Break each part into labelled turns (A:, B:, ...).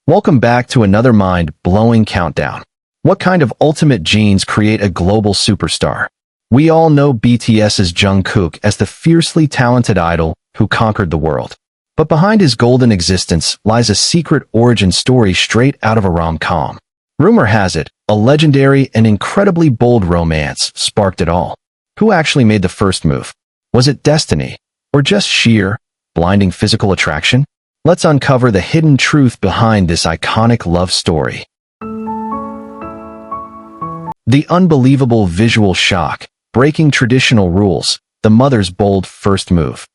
A: Welcome back to another mind-blowing countdown. What kind of ultimate genes create a global superstar? We all know BTS's Jungkook as the fiercely talented idol who conquered the world. But behind his golden existence lies a secret origin story straight out of a rom-com. Rumor has it, a legendary and incredibly bold romance sparked it all. Who actually made the first move? Was it destiny? Or just sheer, blinding physical attraction? Let's uncover the hidden truth behind this iconic love story. The unbelievable visual shock, breaking traditional rules, the mother's bold first move.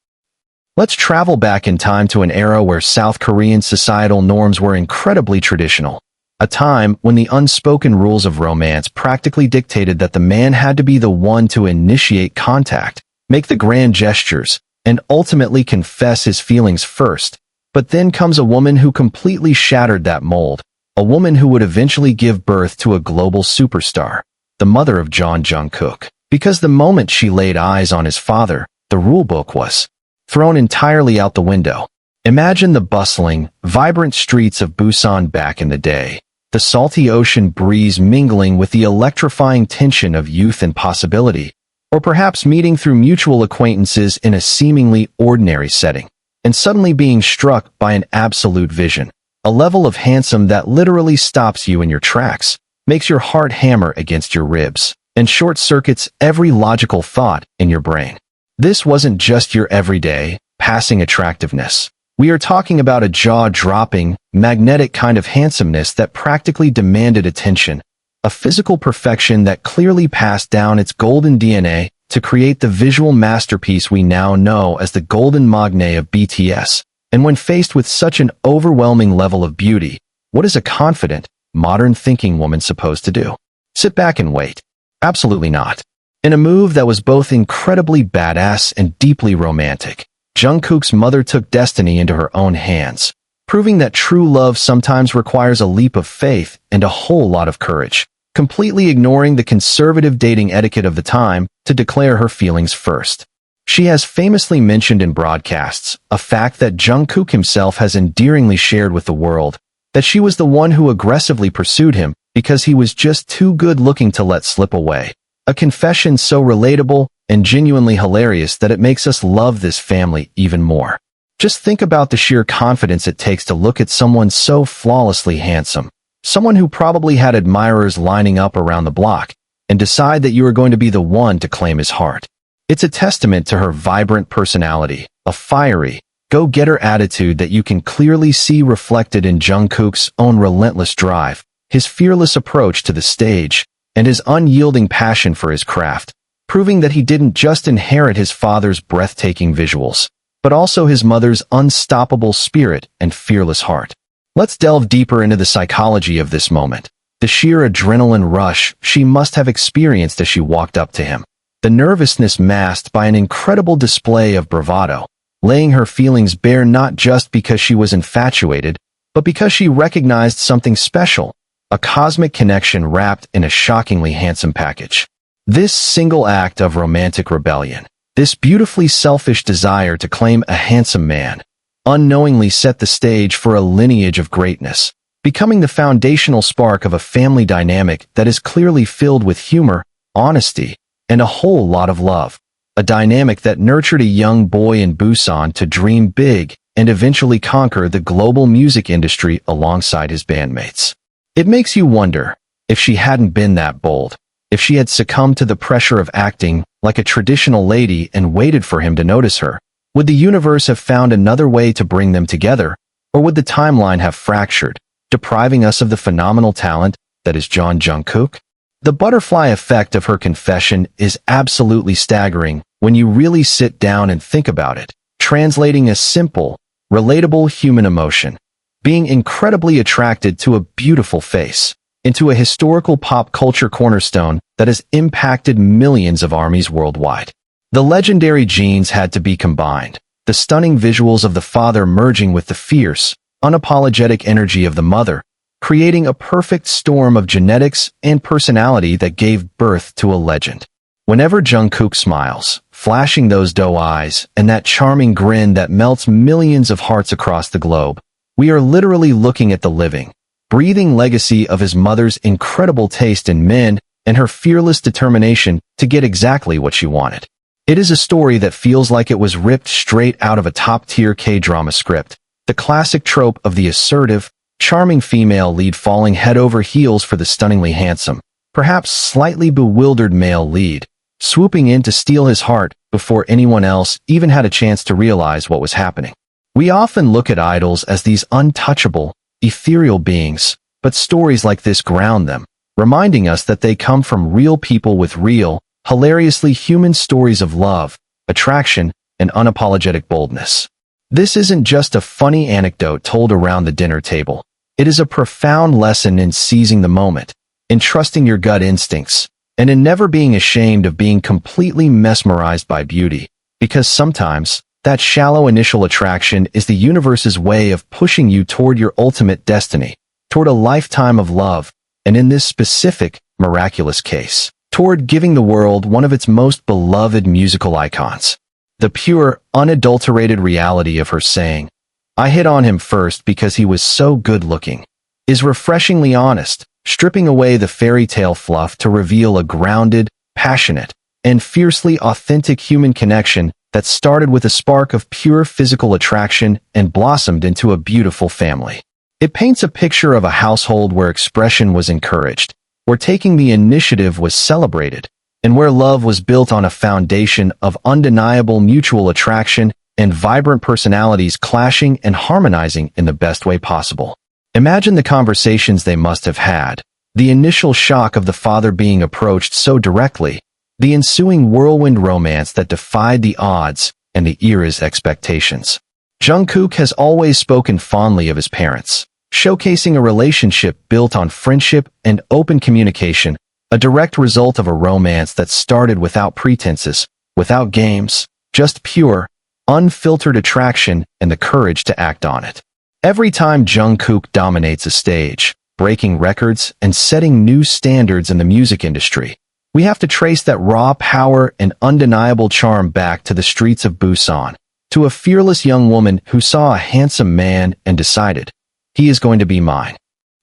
A: Let's travel back in time to an era where South Korean societal norms were incredibly traditional. A time when the unspoken rules of romance practically dictated that the man had to be the one to initiate contact, make the grand gestures, and ultimately confess his feelings first. But then comes a woman who completely shattered that mold, a woman who would eventually give birth to a global superstar, the mother of Jungkook. Because the moment she laid eyes on his father, the rulebook was thrown entirely out the window. Imagine the bustling, vibrant streets of Busan back in the day, the salty ocean breeze mingling with the electrifying tension of youth and possibility, or perhaps meeting through mutual acquaintances in a seemingly ordinary setting, and suddenly being struck by an absolute vision, a level of handsome that literally stops you in your tracks, makes your heart hammer against your ribs, and short-circuits every logical thought in your brain. This wasn't just your everyday, passing attractiveness. We are talking about a jaw-dropping, magnetic kind of handsomeness that practically demanded attention, a physical perfection that clearly passed down its golden DNA to create the visual masterpiece we now know as the golden magne of BTS. And when faced with such an overwhelming level of beauty, what is a confident, modern-thinking woman supposed to do? Sit back and wait. Absolutely not. In a move that was both incredibly badass and deeply romantic, Jungkook's mother took destiny into her own hands, proving that true love sometimes requires a leap of faith and a whole lot of courage, completely ignoring the conservative dating etiquette of the time to declare her feelings first. She has famously mentioned in broadcasts, a fact that Jungkook himself has endearingly shared with the world, that she was the one who aggressively pursued him because he was just too good-looking to let slip away. A confession so relatable and genuinely hilarious that it makes us love this family even more. Just think about the sheer confidence it takes to look at someone so flawlessly handsome, someone who probably had admirers lining up around the block, and decide that you are going to be the one to claim his heart. It's a testament to her vibrant personality, a fiery, go-getter attitude that you can clearly see reflected in Jungkook's own relentless drive, his fearless approach to the stage, and his unyielding passion for his craft, proving that he didn't just inherit his father's breathtaking visuals, but also his mother's unstoppable spirit and fearless heart. Let's delve deeper into the psychology of this moment, the sheer adrenaline rush she must have experienced as she walked up to him, the nervousness masked by an incredible display of bravado, laying her feelings bare not just because she was infatuated, but because she recognized something special, a cosmic connection wrapped in a shockingly handsome package. This single act of romantic rebellion, this beautifully selfish desire to claim a handsome man, unknowingly set the stage for a lineage of greatness, becoming the foundational spark of a family dynamic that is clearly filled with humor, honesty, and a whole lot of love. A dynamic that nurtured a young boy in Busan to dream big and eventually conquer the global music industry alongside his bandmates. It makes you wonder, if she hadn't been that bold, if she had succumbed to the pressure of acting like a traditional lady and waited for him to notice her, would the universe have found another way to bring them together, or would the timeline have fractured, depriving us of the phenomenal talent that is Jungkook? The butterfly effect of her confession is absolutely staggering when you really sit down and think about it, translating a simple, relatable human emotion, being incredibly attracted to a beautiful face, into a historical pop culture cornerstone that has impacted millions of armies worldwide. The legendary genes had to be combined, the stunning visuals of the father merging with the fierce, unapologetic energy of the mother, creating a perfect storm of genetics and personality that gave birth to a legend. Whenever Jungkook smiles, flashing those doe eyes and that charming grin that melts millions of hearts across the globe, We are literally looking at the living, breathing legacy of his mother's incredible taste in men and her fearless determination to get exactly what she wanted. It is a story that feels like it was ripped straight out of a top-tier K-drama script, the classic trope of the assertive, charming female lead falling head over heels for the stunningly handsome, perhaps slightly bewildered male lead, swooping in to steal his heart before anyone else even had a chance to realize what was happening. We often look at idols as these untouchable, ethereal beings, but stories like this ground them, reminding us that they come from real people with real, hilariously human stories of love, attraction, and unapologetic boldness. This isn't just a funny anecdote told around the dinner table. It is a profound lesson in seizing the moment, in trusting your gut instincts, and in never being ashamed of being completely mesmerized by beauty, because sometimes, that shallow initial attraction is the universe's way of pushing you toward your ultimate destiny, toward a lifetime of love, and in this specific, miraculous case, toward giving the world one of its most beloved musical icons. The pure, unadulterated reality of her saying, "I hit on him first because he was so good-looking," is refreshingly honest, stripping away the fairy tale fluff to reveal a grounded, passionate, and fiercely authentic human connection that started with a spark of pure physical attraction and blossomed into a beautiful family. It paints a picture of a household where expression was encouraged, where taking the initiative was celebrated, and where love was built on a foundation of undeniable mutual attraction and vibrant personalities clashing and harmonizing in the best way possible. Imagine the conversations they must have had, the initial shock of the father being approached so directly, the ensuing whirlwind romance that defied the odds and the era's expectations. Jungkook has always spoken fondly of his parents, showcasing a relationship built on friendship and open communication, a direct result of a romance that started without pretenses, without games, just pure, unfiltered attraction and the courage to act on it. Every time Jungkook dominates a stage, breaking records and setting new standards in the music industry, we have to trace that raw power and undeniable charm back to the streets of Busan, to a fearless young woman who saw a handsome man and decided, "He is going to be mine."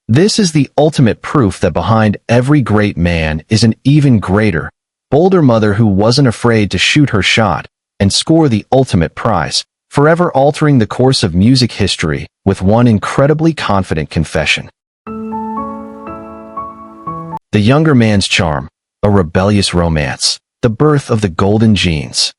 A: This is the ultimate proof that behind every great man is an even greater, bolder mother who wasn't afraid to shoot her shot and score the ultimate prize, forever altering the course of music history with one incredibly confident confession. The younger man's charm, a rebellious romance, the birth of the golden genes.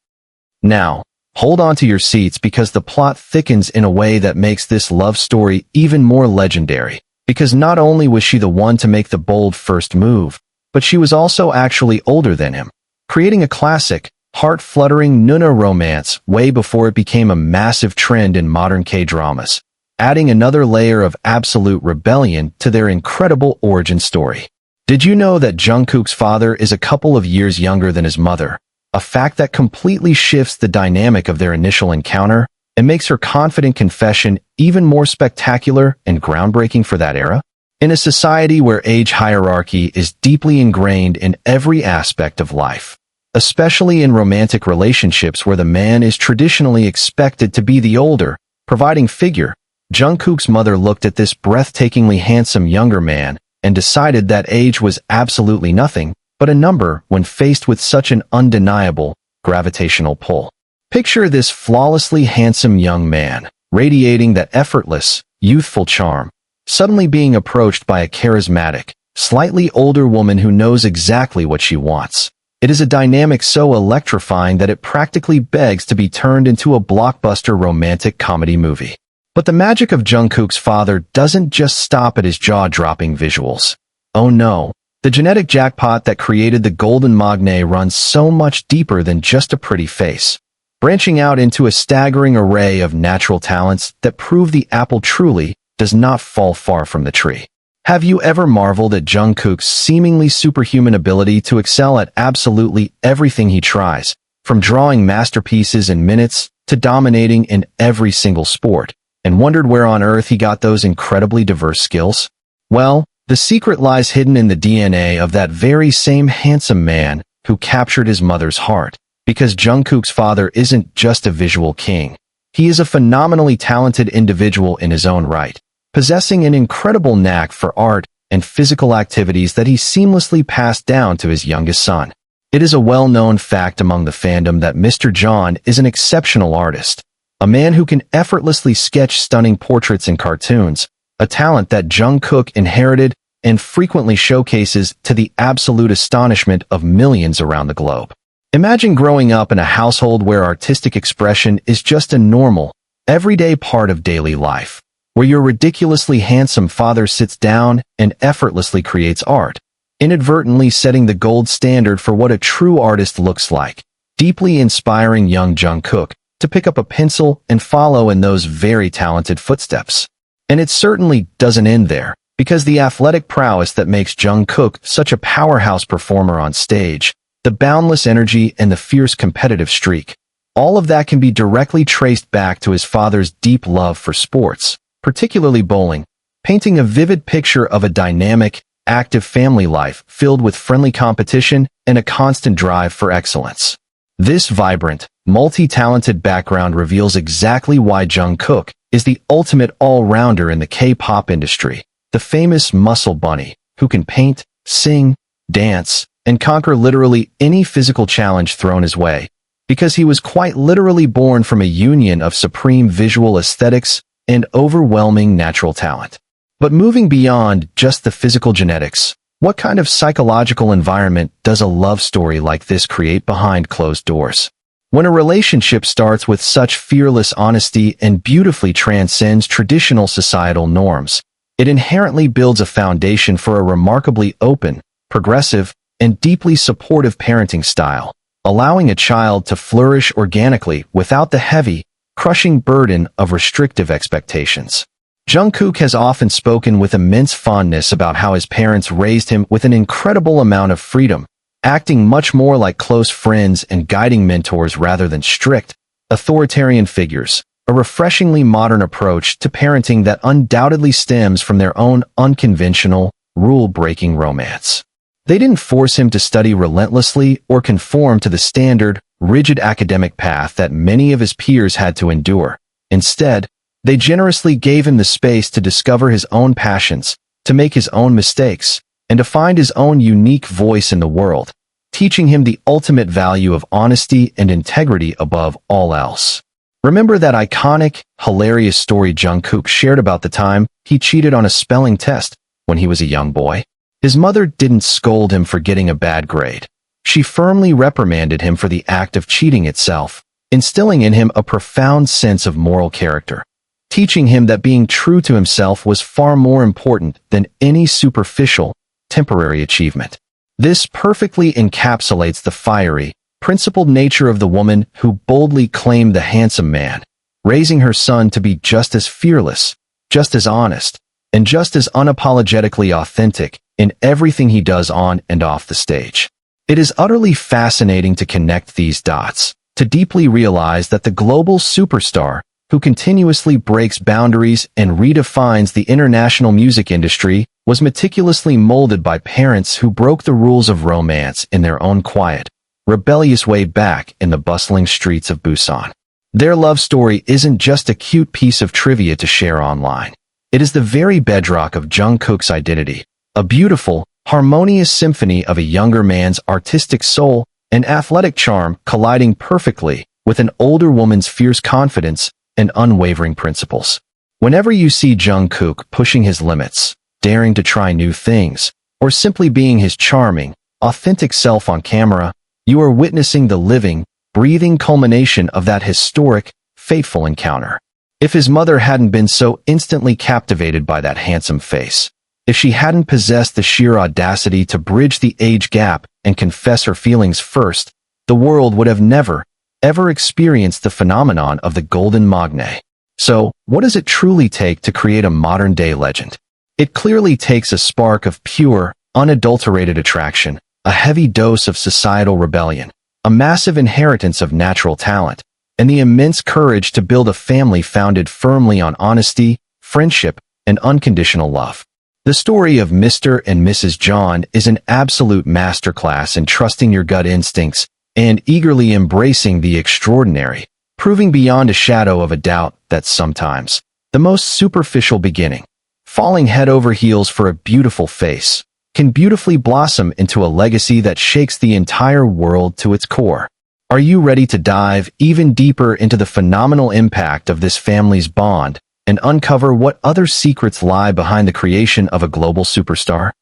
A: Now, hold on to your seats because the plot thickens in a way that makes this love story even more legendary. Because not only was she the one to make the bold first move, but she was also actually older than him, creating a classic, heart-fluttering Nuna romance way before it became a massive trend in modern K-dramas, adding another layer of absolute rebellion to their incredible origin story. Did you know that Jungkook's father is a couple of years younger than his mother, a fact that completely shifts the dynamic of their initial encounter and makes her confident confession even more spectacular and groundbreaking for that era? In a society where age hierarchy is deeply ingrained in every aspect of life, especially in romantic relationships where the man is traditionally expected to be the older, providing figure, Jungkook's mother looked at this breathtakingly handsome younger man and decided that age was absolutely nothing but a number when faced with such an undeniable, gravitational pull. Picture this flawlessly handsome young man, radiating that effortless, youthful charm, suddenly being approached by a charismatic, slightly older woman who knows exactly what she wants. It is a dynamic so electrifying that it practically begs to be turned into a blockbuster romantic comedy movie. But the magic of Jungkook's father doesn't just stop at his jaw-dropping visuals. Oh no, the genetic jackpot that created the golden magne runs so much deeper than just a pretty face, branching out into a staggering array of natural talents that prove the apple truly does not fall far from the tree. Have you ever marveled at Jungkook's seemingly superhuman ability to excel at absolutely everything he tries, from drawing masterpieces in minutes to dominating in every single sport, and wondered where on earth he got those incredibly diverse skills? Well, the secret lies hidden in the DNA of that very same handsome man who captured his mother's heart, because Jungkook's father isn't just a visual king. He is a phenomenally talented individual in his own right, possessing an incredible knack for art and physical activities that he seamlessly passed down to his youngest son. It is a well-known fact among the fandom that Mr. Jeon is an exceptional artist, a man who can effortlessly sketch stunning portraits in cartoons, a talent that Jungkook inherited and frequently showcases to the absolute astonishment of millions around the globe. Imagine growing up in a household where artistic expression is just a normal, everyday part of daily life, where your ridiculously handsome father sits down and effortlessly creates art, inadvertently setting the gold standard for what a true artist looks like, deeply inspiring young Jungkook to pick up a pencil and follow in those very talented footsteps. And it certainly doesn't end there, because the athletic prowess that makes Jungkook such a powerhouse performer on stage, the boundless energy and the fierce competitive streak, all of that can be directly traced back to his father's deep love for sports, particularly bowling, painting a vivid picture of a dynamic, active family life filled with friendly competition and a constant drive for excellence. This vibrant, multi-talented background reveals exactly why Jungkook is the ultimate all-rounder in the K-pop industry, the famous muscle bunny who can paint, sing, dance, and conquer literally any physical challenge thrown his way, because he was quite literally born from a union of supreme visual aesthetics and overwhelming natural talent. But moving beyond just the physical genetics, what kind of psychological environment does a love story like this create behind closed doors? When a relationship starts with such fearless honesty and beautifully transcends traditional societal norms, it inherently builds a foundation for a remarkably open, progressive, and deeply supportive parenting style, allowing a child to flourish organically without the heavy, crushing burden of restrictive expectations. Jungkook has often spoken with immense fondness about how his parents raised him with an incredible amount of freedom, acting much more like close friends and guiding mentors rather than strict, authoritarian figures, a refreshingly modern approach to parenting that undoubtedly stems from their own unconventional, rule-breaking romance. They didn't force him to study relentlessly or conform to the standard, rigid academic path that many of his peers had to endure. Instead, they generously gave him the space to discover his own passions, to make his own mistakes, and to find his own unique voice in the world, teaching him the ultimate value of honesty and integrity above all else. Remember that iconic, hilarious story Jungkook shared about the time he cheated on a spelling test when he was a young boy? His mother didn't scold him for getting a bad grade. She firmly reprimanded him for the act of cheating itself, instilling in him a profound sense of moral character, teaching him that being true to himself was far more important than any superficial, temporary achievement. This perfectly encapsulates the fiery, principled nature of the woman who boldly claimed the handsome man, raising her son to be just as fearless, just as honest, and just as unapologetically authentic in everything he does on and off the stage. It is utterly fascinating to connect these dots, to deeply realize that the global superstar, who continuously breaks boundaries and redefines the international music industry, was meticulously molded by parents who broke the rules of romance in their own quiet, rebellious way back in the bustling streets of Busan. Their love story isn't just a cute piece of trivia to share online. It is the very bedrock of Jungkook's identity, a beautiful, harmonious symphony of a younger man's artistic soul and athletic charm colliding perfectly with an older woman's fierce confidence and unwavering principles. Whenever you see Jungkook pushing his limits, daring to try new things, or simply being his charming, authentic self on camera, you are witnessing the living, breathing culmination of that historic, fateful encounter. If his mother hadn't been so instantly captivated by that handsome face, if she hadn't possessed the sheer audacity to bridge the age gap and confess her feelings first, the world would have never, ever experienced the phenomenon of the golden magne. So, what does it truly take to create a modern-day legend? It clearly takes a spark of pure, unadulterated attraction, a heavy dose of societal rebellion, a massive inheritance of natural talent, and the immense courage to build a family founded firmly on honesty, friendship, and unconditional love. The story of Mr. and Mrs. Jeon is an absolute masterclass in trusting your gut instincts and eagerly embracing the extraordinary, proving beyond a shadow of a doubt that sometimes the most superficial beginning, falling head over heels for a beautiful face, can beautifully blossom into a legacy that shakes the entire world to its core. Are you ready to dive even deeper into the phenomenal impact of this family's bond and uncover what other secrets lie behind the creation of a global superstar?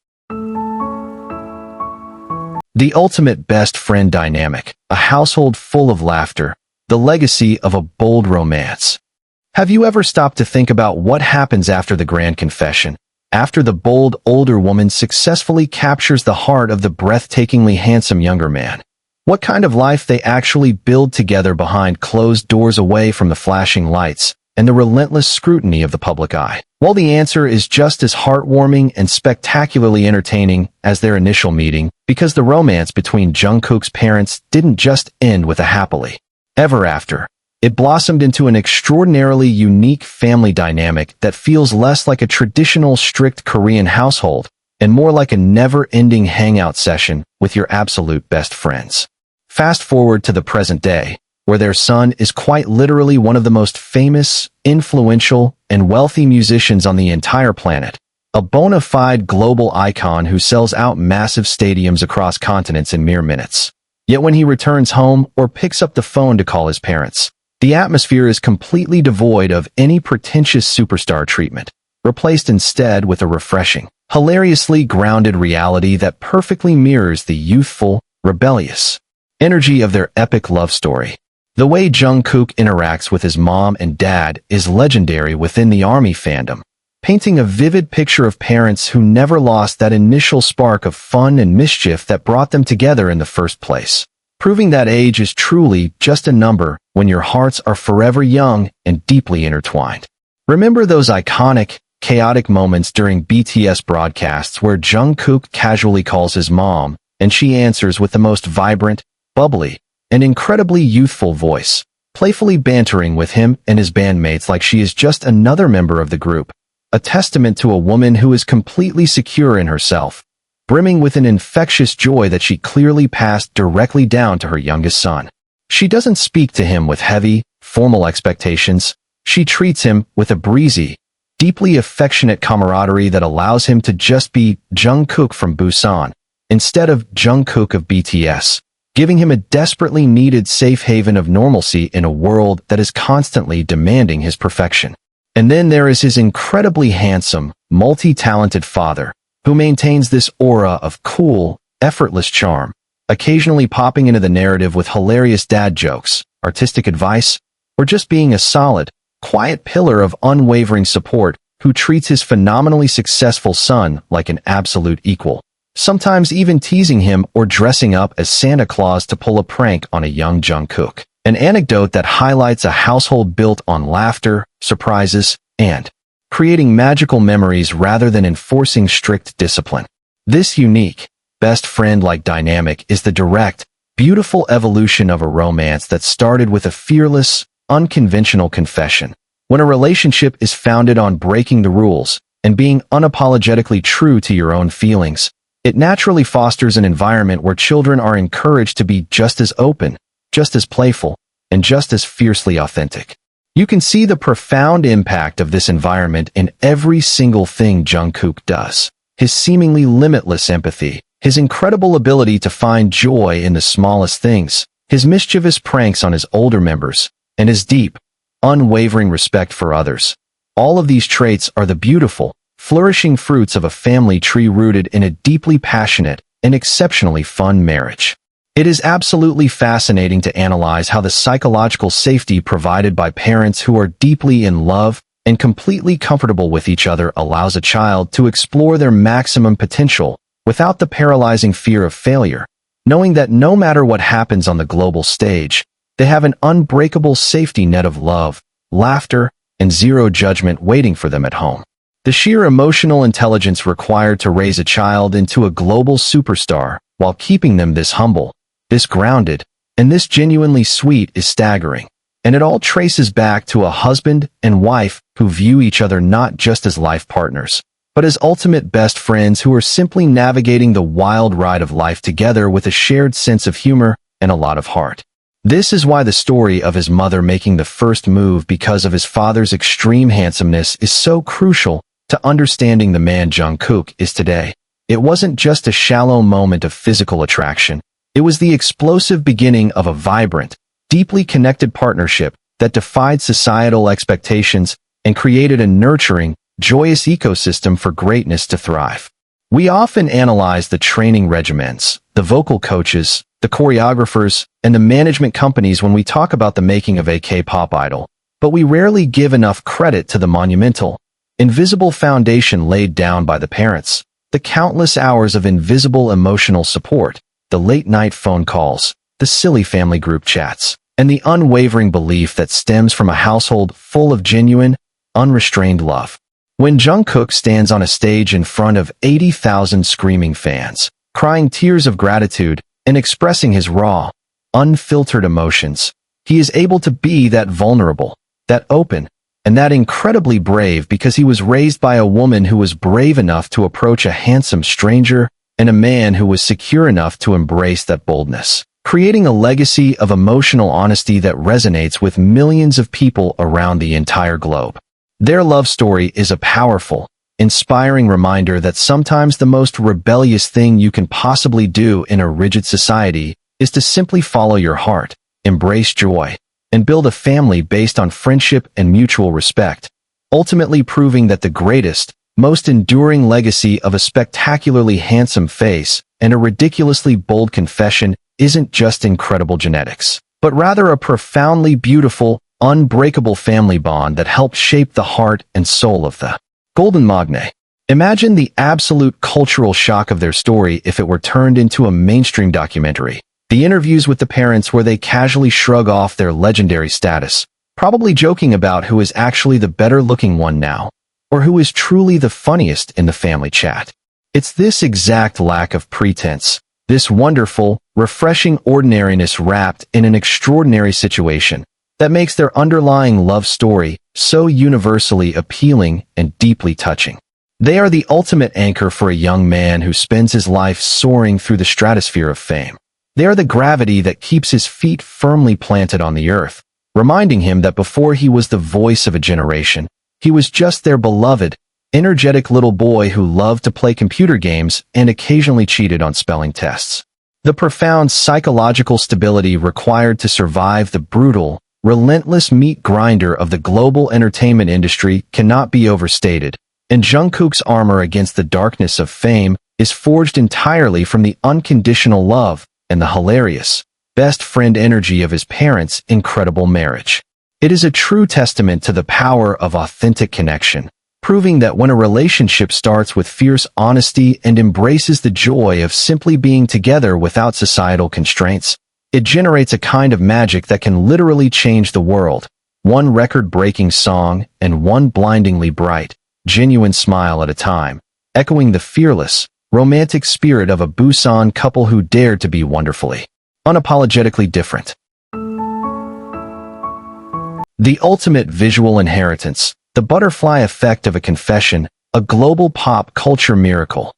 A: The ultimate best friend dynamic, a household full of laughter, the legacy of a bold romance. Have you ever stopped to think about what happens after the grand confession, after the bold older woman successfully captures the heart of the breathtakingly handsome younger man? What kind of life they actually build together behind closed doors away from the flashing lights and the relentless scrutiny of the public eye? Well, the answer is just as heartwarming and spectacularly entertaining as their initial meeting, because the romance between Jungkook's parents didn't just end with a happily ever after. It blossomed into an extraordinarily unique family dynamic that feels less like a traditional strict Korean household and more like a never-ending hangout session with your absolute best friends. Fast forward to the present day, where their son is quite literally one of the most famous, influential, and wealthy musicians on the entire planet, a bona fide global icon who sells out massive stadiums across continents in mere minutes. Yet when he returns home or picks up the phone to call his parents, the atmosphere is completely devoid of any pretentious superstar treatment, replaced instead with a refreshing, hilariously grounded reality that perfectly mirrors the youthful, rebellious energy of their epic love story. The way Jungkook interacts with his mom and dad is legendary within the ARMY fandom, painting a vivid picture of parents who never lost that initial spark of fun and mischief that brought them together in the first place, proving that age is truly just a number when your hearts are forever young and deeply intertwined. Remember those iconic, chaotic moments during BTS broadcasts where Jungkook casually calls his mom, and she answers with the most vibrant, bubbly, and incredibly youthful voice, playfully bantering with him and his bandmates like she is just another member of the group, a testament to a woman who is completely secure in herself, brimming with an infectious joy that she clearly passed directly down to her youngest son. She doesn't speak to him with heavy, formal expectations. She treats him with a breezy, deeply affectionate camaraderie that allows him to just be Jungkook from Busan, instead of Jungkook of BTS, giving him a desperately needed safe haven of normalcy in a world that is constantly demanding his perfection. And then there is his incredibly handsome, multi-talented father, who maintains this aura of cool, effortless charm, occasionally popping into the narrative with hilarious dad jokes, artistic advice, or just being a solid, quiet pillar of unwavering support who treats his phenomenally successful son like an absolute equal, sometimes even teasing him or dressing up as Santa Claus to pull a prank on a young Jungkook. An anecdote that highlights a household built on laughter, surprises, and creating magical memories rather than enforcing strict discipline. This unique, best friend-like dynamic is the direct, beautiful evolution of a romance that started with a fearless, unconventional confession. When a relationship is founded on breaking the rules and being unapologetically true to your own feelings, it naturally fosters an environment where children are encouraged to be just as open, just as playful, and just as fiercely authentic. You can see the profound impact of this environment in every single thing Jungkook does. His seemingly limitless empathy, his incredible ability to find joy in the smallest things, his mischievous pranks on his older members, and his deep, unwavering respect for others. All of these traits are the beautiful, flourishing fruits of a family tree rooted in a deeply passionate and exceptionally fun marriage. It is absolutely fascinating to analyze how the psychological safety provided by parents who are deeply in love and completely comfortable with each other allows a child to explore their maximum potential without the paralyzing fear of failure, knowing that no matter what happens on the global stage, they have an unbreakable safety net of love, laughter, and zero judgment waiting for them at home. The sheer emotional intelligence required to raise a child into a global superstar while keeping them this humble, this grounded, and this genuinely sweet is staggering, and it all traces back to a husband and wife who view each other not just as life partners, but as ultimate best friends who are simply navigating the wild ride of life together with a shared sense of humor and a lot of heart. This is why the story of his mother making the first move because of his father's extreme handsomeness is so crucial to understanding the man Jungkook is today. It wasn't just a shallow moment of physical attraction. It was the explosive beginning of a vibrant, deeply connected partnership that defied societal expectations and created a nurturing, joyous ecosystem for greatness to thrive. We often analyze the training regimens, the vocal coaches, the choreographers, and the management companies when we talk about the making of a K-pop idol, but we rarely give enough credit to the monumental, invisible foundation laid down by the parents, the countless hours of invisible emotional support, the late-night phone calls, the silly family group chats, and the unwavering belief that stems from a household full of genuine, unrestrained love. When Jungkook stands on a stage in front of 80,000 screaming fans, crying tears of gratitude and expressing his raw, unfiltered emotions, he is able to be that vulnerable, that open, and that incredibly brave because he was raised by a woman who was brave enough to approach a handsome stranger and a man who was secure enough to embrace that boldness, creating a legacy of emotional honesty that resonates with millions of people around the entire globe. Their love story is a powerful, inspiring reminder that sometimes the most rebellious thing you can possibly do in a rigid society is to simply follow your heart, embrace joy, and build a family based on friendship and mutual respect, ultimately proving that the greatest, most enduring legacy of a spectacularly handsome face and a ridiculously bold confession isn't just incredible genetics, but rather a profoundly beautiful, unbreakable family bond that helped shape the heart and soul of the Golden Magne. Imagine the absolute cultural shock of their story if it were turned into a mainstream documentary. The interviews with the parents where they casually shrug off their legendary status, probably joking about who is actually the better-looking one now, or who is truly the funniest in the family chat. It's this exact lack of pretense, this wonderful, refreshing ordinariness wrapped in an extraordinary situation, that makes their underlying love story so universally appealing and deeply touching. They are the ultimate anchor for a young man who spends his life soaring through the stratosphere of fame. They are the gravity that keeps his feet firmly planted on the earth, reminding him that before he was the voice of a generation, he was just their beloved, energetic little boy who loved to play computer games and occasionally cheated on spelling tests. The profound psychological stability required to survive the brutal, relentless meat grinder of the global entertainment industry cannot be overstated, and Jungkook's armor against the darkness of fame is forged entirely from the unconditional love and the hilarious, best friend energy of his parents' incredible marriage. It is a true testament to the power of authentic connection, proving that when a relationship starts with fierce honesty and embraces the joy of simply being together without societal constraints, it generates a kind of magic that can literally change the world. One record-breaking song and one blindingly bright, genuine smile at a time, echoing the fearless, romantic spirit of a Busan couple who dared to be wonderfully, unapologetically different. The ultimate visual inheritance, the butterfly effect of a confession, a global pop culture miracle.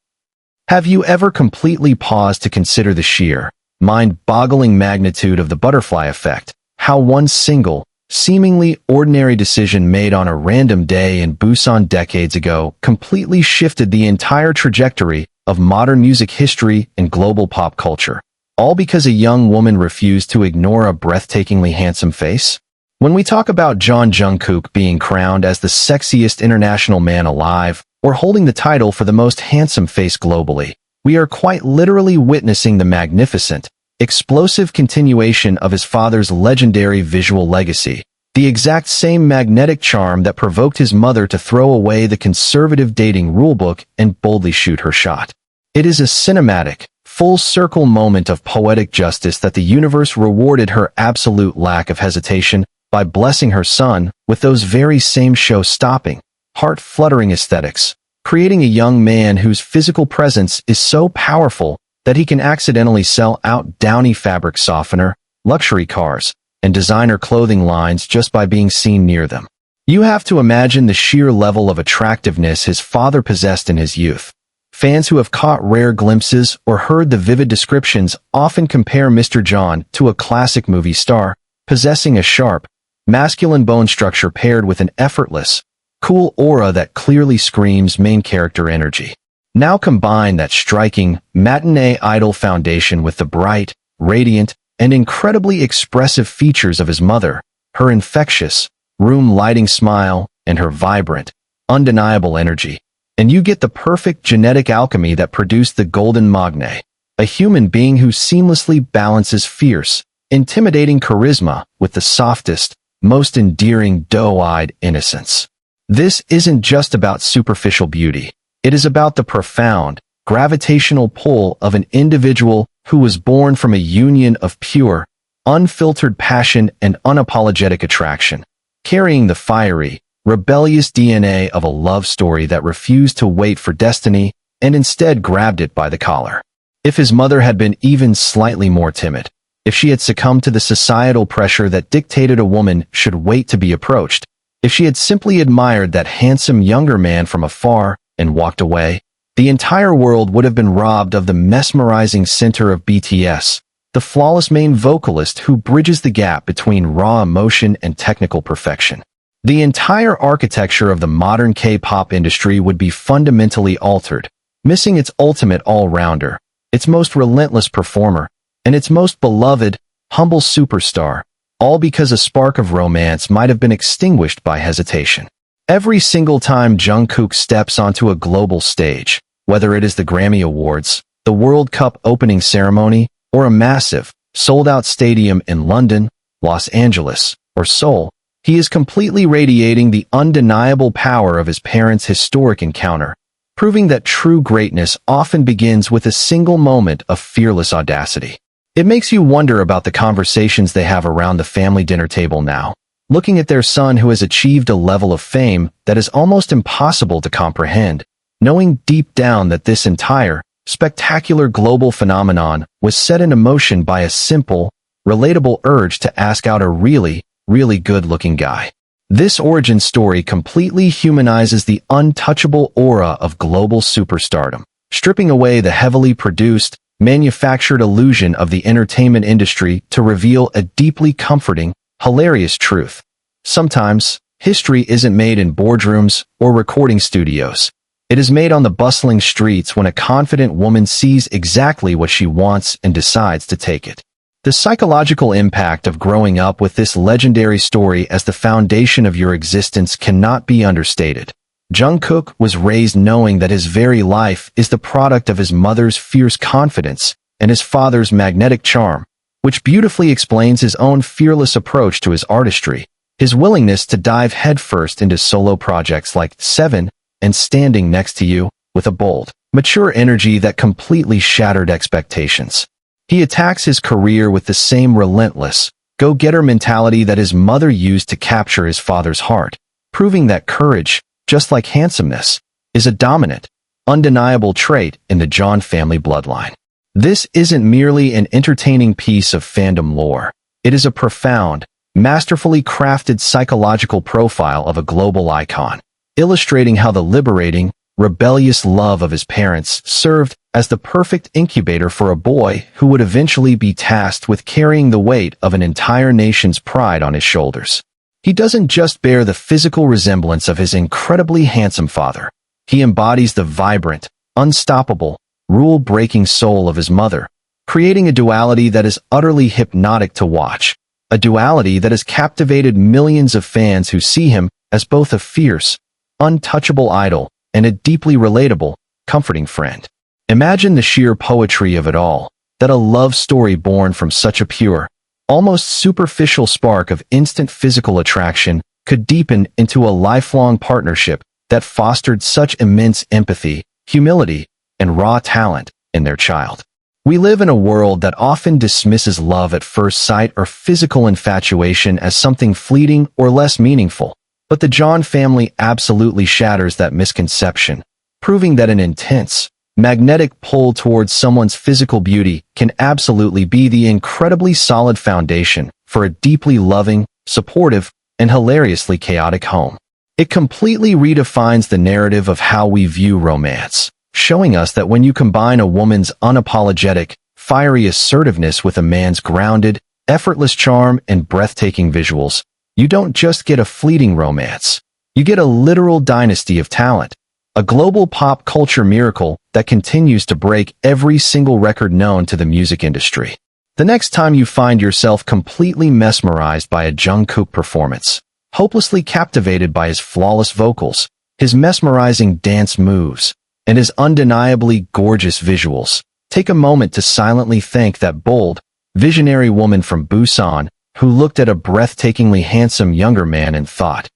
A: Have you ever completely paused to consider the sheer, mind-boggling magnitude of the butterfly effect, how one single, seemingly ordinary decision made on a random day in Busan decades ago completely shifted the entire trajectory of modern music history and global pop culture, all because a young woman refused to ignore a breathtakingly handsome face? When we talk about Jungkook being crowned as the sexiest international man alive, or holding the title for the most handsome face globally, we are quite literally witnessing the magnificent, explosive continuation of his father's legendary visual legacy, the exact same magnetic charm that provoked his mother to throw away the conservative dating rulebook and boldly shoot her shot. It is a cinematic, full-circle moment of poetic justice that the universe rewarded her absolute lack of hesitation by blessing her son with those very same show-stopping, heart-fluttering aesthetics, creating a young man whose physical presence is so powerful that he can accidentally sell out downy fabric softener, luxury cars, and designer clothing lines just by being seen near them. You have to imagine the sheer level of attractiveness his father possessed in his youth, Fans who have caught rare glimpses or heard the vivid descriptions often compare Mr. Jeon to a classic movie star, possessing a sharp, masculine bone structure paired with an effortless, cool aura that clearly screams main character energy. Now combine that striking, matinee idol foundation with the bright, radiant, and incredibly expressive features of his mother, her infectious, room-lighting smile, and her vibrant, undeniable energy, and you get the perfect genetic alchemy that produced the golden magne, a human being who seamlessly balances fierce, intimidating charisma with the softest, most endearing doe-eyed innocence. This isn't just about superficial beauty. It is about the profound, gravitational pull of an individual who was born from a union of pure, unfiltered passion and unapologetic attraction, carrying the fiery, rebellious DNA of a love story that refused to wait for destiny and instead grabbed it by the collar. If his mother had been even slightly more timid, if she had succumbed to the societal pressure that dictated a woman should wait to be approached, if she had simply admired that handsome younger man from afar and walked away, the entire world would have been robbed of the mesmerizing center of BTS, the flawless main vocalist who bridges the gap between raw emotion and technical perfection. The entire architecture of the modern K-pop industry would be fundamentally altered, missing its ultimate all-rounder, its most relentless performer, and its most beloved, humble superstar, all because a spark of romance might have been extinguished by hesitation. Every single time Jungkook steps onto a global stage, whether it is the Grammy Awards, the World Cup opening ceremony, or a massive, sold-out stadium in London, Los Angeles, or Seoul, he is completely radiating the undeniable power of his parents' historic encounter, proving that true greatness often begins with a single moment of fearless audacity. It makes you wonder about the conversations they have around the family dinner table now, looking at their son who has achieved a level of fame that is almost impossible to comprehend, knowing deep down that this entire, spectacular global phenomenon was set in motion by a simple, relatable urge to ask out a really, really good-looking guy. This origin story completely humanizes the untouchable aura of global superstardom, stripping away the heavily produced, manufactured illusion of the entertainment industry to reveal a deeply comforting, hilarious truth. Sometimes, history isn't made in boardrooms or recording studios. It is made on the bustling streets when a confident woman sees exactly what she wants and decides to take it. The psychological impact of growing up with this legendary story as the foundation of your existence cannot be understated. Jungkook was raised knowing that his very life is the product of his mother's fierce confidence and his father's magnetic charm, which beautifully explains his own fearless approach to his artistry, his willingness to dive headfirst into solo projects like Seven and Standing Next to You with a bold, mature energy that completely shattered expectations. He attacks his career with the same relentless, go-getter mentality that his mother used to capture his father's heart, proving that courage, just like handsomeness, is a dominant, undeniable trait in the Jeon family bloodline. This isn't merely an entertaining piece of fandom lore. It is a profound, masterfully crafted psychological profile of a global icon, illustrating how the liberating, rebellious love of his parents served as the perfect incubator for a boy who would eventually be tasked with carrying the weight of an entire nation's pride on his shoulders. He doesn't just bear the physical resemblance of his incredibly handsome father. He embodies the vibrant, unstoppable, rule-breaking soul of his mother, creating a duality that is utterly hypnotic to watch, a duality that has captivated millions of fans who see him as both a fierce, untouchable idol and a deeply relatable, comforting friend. Imagine the sheer poetry of it all, that a love story born from such a pure, almost superficial spark of instant physical attraction could deepen into a lifelong partnership that fostered such immense empathy, humility, and raw talent in their child. We live in a world that often dismisses love at first sight or physical infatuation as something fleeting or less meaningful, but the Jeon family absolutely shatters that misconception, proving that an intense, magnetic pull towards someone's physical beauty can absolutely be the incredibly solid foundation for a deeply loving, supportive, and hilariously chaotic home. It completely redefines the narrative of how we view romance, showing us that when you combine a woman's unapologetic, fiery assertiveness with a man's grounded, effortless charm and breathtaking visuals, you don't just get a fleeting romance. You get a literal dynasty of talent, a global pop culture miracle that continues to break every single record known to the music industry. The next time you find yourself completely mesmerized by a Jungkook performance, hopelessly captivated by his flawless vocals, his mesmerizing dance moves, and his undeniably gorgeous visuals, take a moment to silently thank that bold, visionary woman from Busan who looked at a breathtakingly handsome younger man and thought,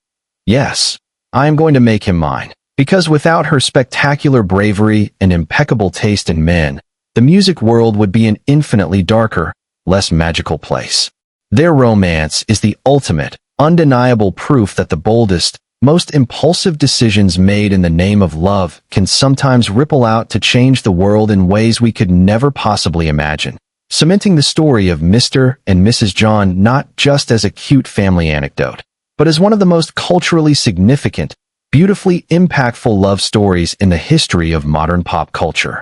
A: "Yes, I am going to make him mine." Because without her spectacular bravery and impeccable taste in men, the music world would be an infinitely darker, less magical place. Their romance is the ultimate, undeniable proof that the boldest, most impulsive decisions made in the name of love can sometimes ripple out to change the world in ways we could never possibly imagine, cementing the story of Mr. and Mrs. Jeon not just as a cute family anecdote, but as one of the most culturally significant, beautifully impactful love stories in the history of modern pop culture.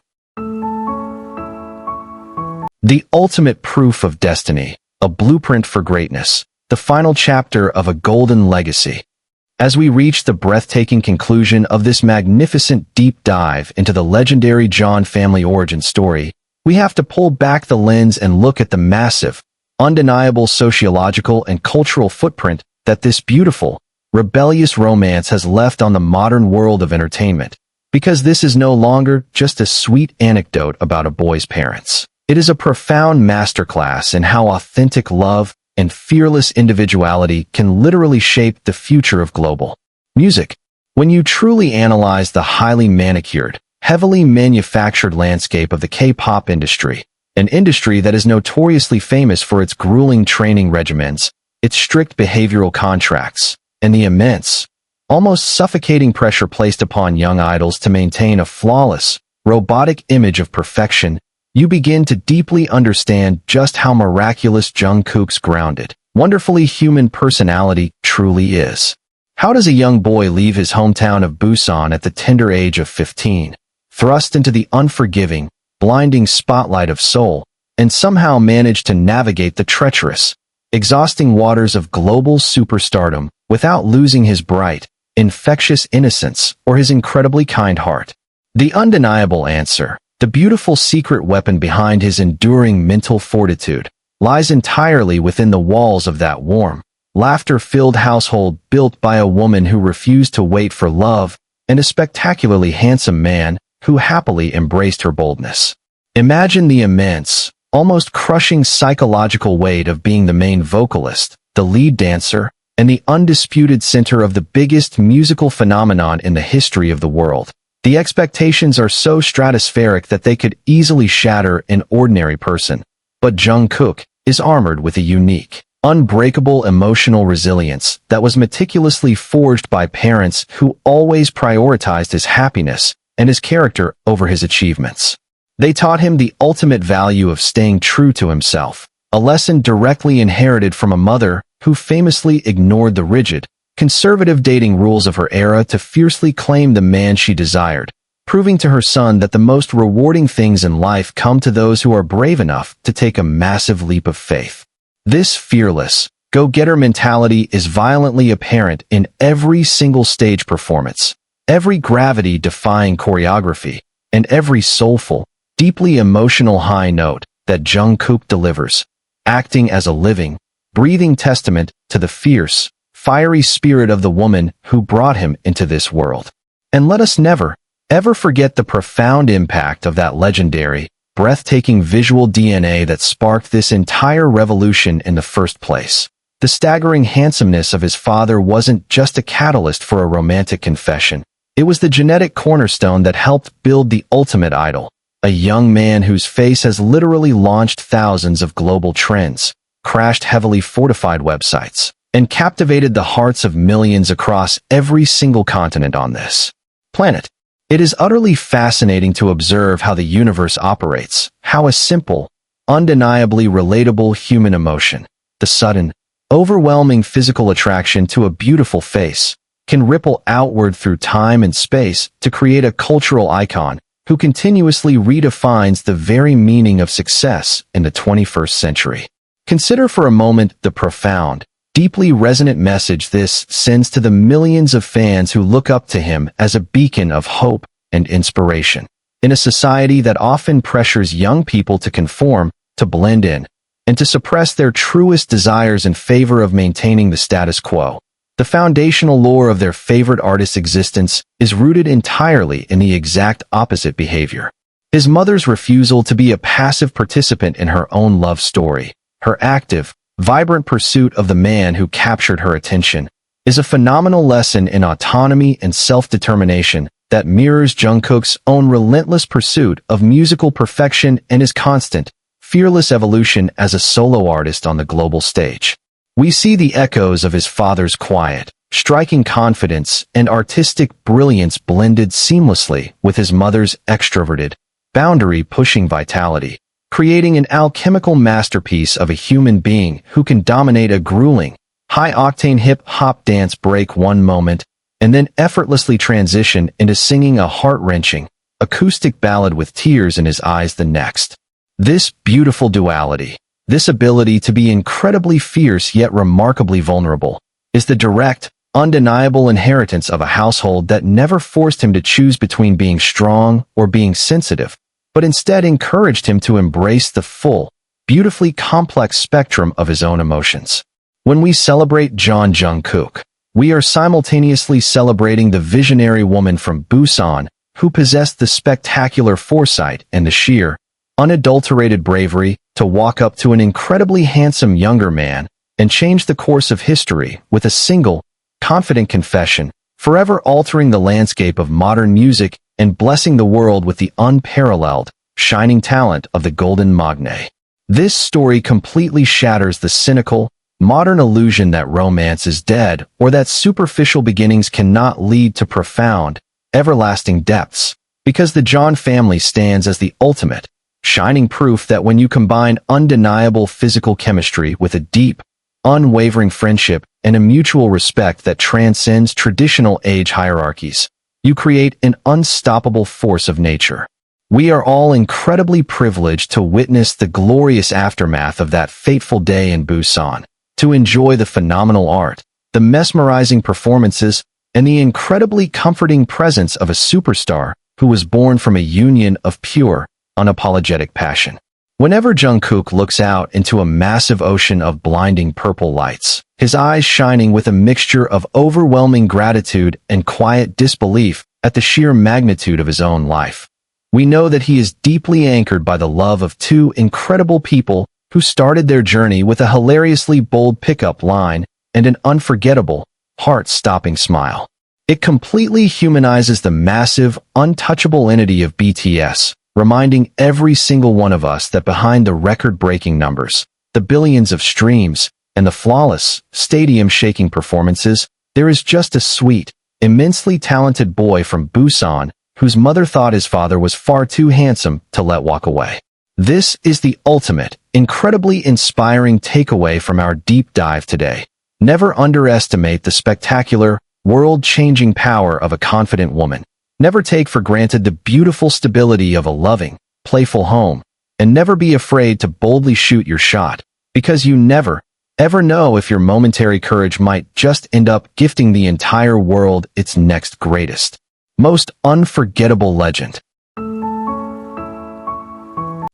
A: The ultimate proof of destiny, a blueprint for greatness, the final chapter of a golden legacy. As we reach the breathtaking conclusion of this magnificent deep dive into the legendary Jeon family origin story, we have to pull back the lens and look at the massive, undeniable sociological and cultural footprint that this beautiful, rebellious romance has left on the modern world of entertainment. Because this is no longer just a sweet anecdote about a boy's parents. It is a profound masterclass in how authentic love and fearless individuality can literally shape the future of global music. When you truly analyze the highly manicured, heavily manufactured landscape of the K-pop industry, an industry that is notoriously famous for its grueling training regimens, its strict behavioral contracts, and the immense, almost suffocating pressure placed upon young idols to maintain a flawless, robotic image of perfection, you begin to deeply understand just how miraculous Jungkook's grounded, wonderfully human personality truly is. How does a young boy leave his hometown of Busan at the tender age of 15, thrust into the unforgiving, blinding spotlight of Seoul, and somehow manage to navigate the treacherous, exhausting waters of global superstardom without losing his bright, infectious innocence or his incredibly kind heart? The undeniable answer, the beautiful secret weapon behind his enduring mental fortitude, lies entirely within the walls of that warm, laughter-filled household built by a woman who refused to wait for love and a spectacularly handsome man who happily embraced her boldness. Imagine the immense, almost crushing psychological weight of being the main vocalist, the lead dancer, and the undisputed center of the biggest musical phenomenon in the history of the world. The expectations are so stratospheric that they could easily shatter an ordinary person. But Jungkook is armored with a unique, unbreakable emotional resilience that was meticulously forged by parents who always prioritized his happiness and his character over his achievements. They taught him the ultimate value of staying true to himself, a lesson directly inherited from a mother who famously ignored the rigid, conservative dating rules of her era to fiercely claim the man she desired, proving to her son that the most rewarding things in life come to those who are brave enough to take a massive leap of faith. This fearless, go-getter mentality is violently apparent in every single stage performance, every gravity-defying choreography, and every soulful, deeply emotional high note that Jungkook delivers, acting as a living, breathing testament to the fierce, fiery spirit of the woman who brought him into this world. And let us never, ever forget the profound impact of that legendary, breathtaking visual DNA that sparked this entire revolution in the first place. The staggering handsomeness of his father wasn't just a catalyst for a romantic confession. It was the genetic cornerstone that helped build the ultimate idol, a young man whose face has literally launched thousands of global trends, crashed heavily fortified websites, and captivated the hearts of millions across every single continent on this planet. It is utterly fascinating to observe how the universe operates, how a simple, undeniably relatable human emotion, the sudden, overwhelming physical attraction to a beautiful face, can ripple outward through time and space to create a cultural icon who continuously redefines the very meaning of success in the 21st century. Consider for a moment the profound, deeply resonant message this sends to the millions of fans who look up to him as a beacon of hope and inspiration. In a society that often pressures young people to conform, to blend in, and to suppress their truest desires in favor of maintaining the status quo, the foundational lore of their favorite artist's existence is rooted entirely in the exact opposite behavior. His mother's refusal to be a passive participant in her own love story, her active, vibrant pursuit of the man who captured her attention, is a phenomenal lesson in autonomy and self-determination that mirrors Jungkook's own relentless pursuit of musical perfection and his constant, fearless evolution as a solo artist on the global stage. We see the echoes of his father's quiet, striking confidence and artistic brilliance blended seamlessly with his mother's extroverted, boundary-pushing vitality, creating an alchemical masterpiece of a human being who can dominate a grueling, high-octane hip-hop dance break one moment and then effortlessly transition into singing a heart-wrenching, acoustic ballad with tears in his eyes the next. This beautiful duality, this ability to be incredibly fierce yet remarkably vulnerable, is the direct, undeniable inheritance of a household that never forced him to choose between being strong or being sensitive, but instead encouraged him to embrace the full, beautifully complex spectrum of his own emotions. When we celebrate Jungkook, we are simultaneously celebrating the visionary woman from Busan who possessed the spectacular foresight and the sheer, unadulterated bravery to walk up to an incredibly handsome younger man and change the course of history with a single, confident confession, forever altering the landscape of modern music and blessing the world with the unparalleled, shining talent of the Golden Magne. This story completely shatters the cynical, modern illusion that romance is dead or that superficial beginnings cannot lead to profound, everlasting depths, because the Jeon family stands as the ultimate, shining proof that when you combine undeniable physical chemistry with a deep, unwavering friendship and a mutual respect that transcends traditional age hierarchies, you create an unstoppable force of nature. We are all incredibly privileged to witness the glorious aftermath of that fateful day in Busan, to enjoy the phenomenal art, the mesmerizing performances, and the incredibly comforting presence of a superstar who was born from a union of pure, unapologetic passion. Whenever Jungkook looks out into a massive ocean of blinding purple lights, his eyes shining with a mixture of overwhelming gratitude and quiet disbelief at the sheer magnitude of his own life, we know that he is deeply anchored by the love of two incredible people who started their journey with a hilariously bold pickup line and an unforgettable, heart-stopping smile. It completely humanizes the massive, untouchable entity of BTS, reminding every single one of us that behind the record-breaking numbers, the billions of streams, and the flawless, stadium-shaking performances, there is just a sweet, immensely talented boy from Busan whose mother thought his father was far too handsome to let walk away. This is the ultimate, incredibly inspiring takeaway from our deep dive today. Never underestimate the spectacular, world-changing power of a confident woman. Never take for granted the beautiful stability of a loving, playful home, and never be afraid to boldly shoot your shot, because you never, ever know if your momentary courage might just end up gifting the entire world its next greatest, most unforgettable legend.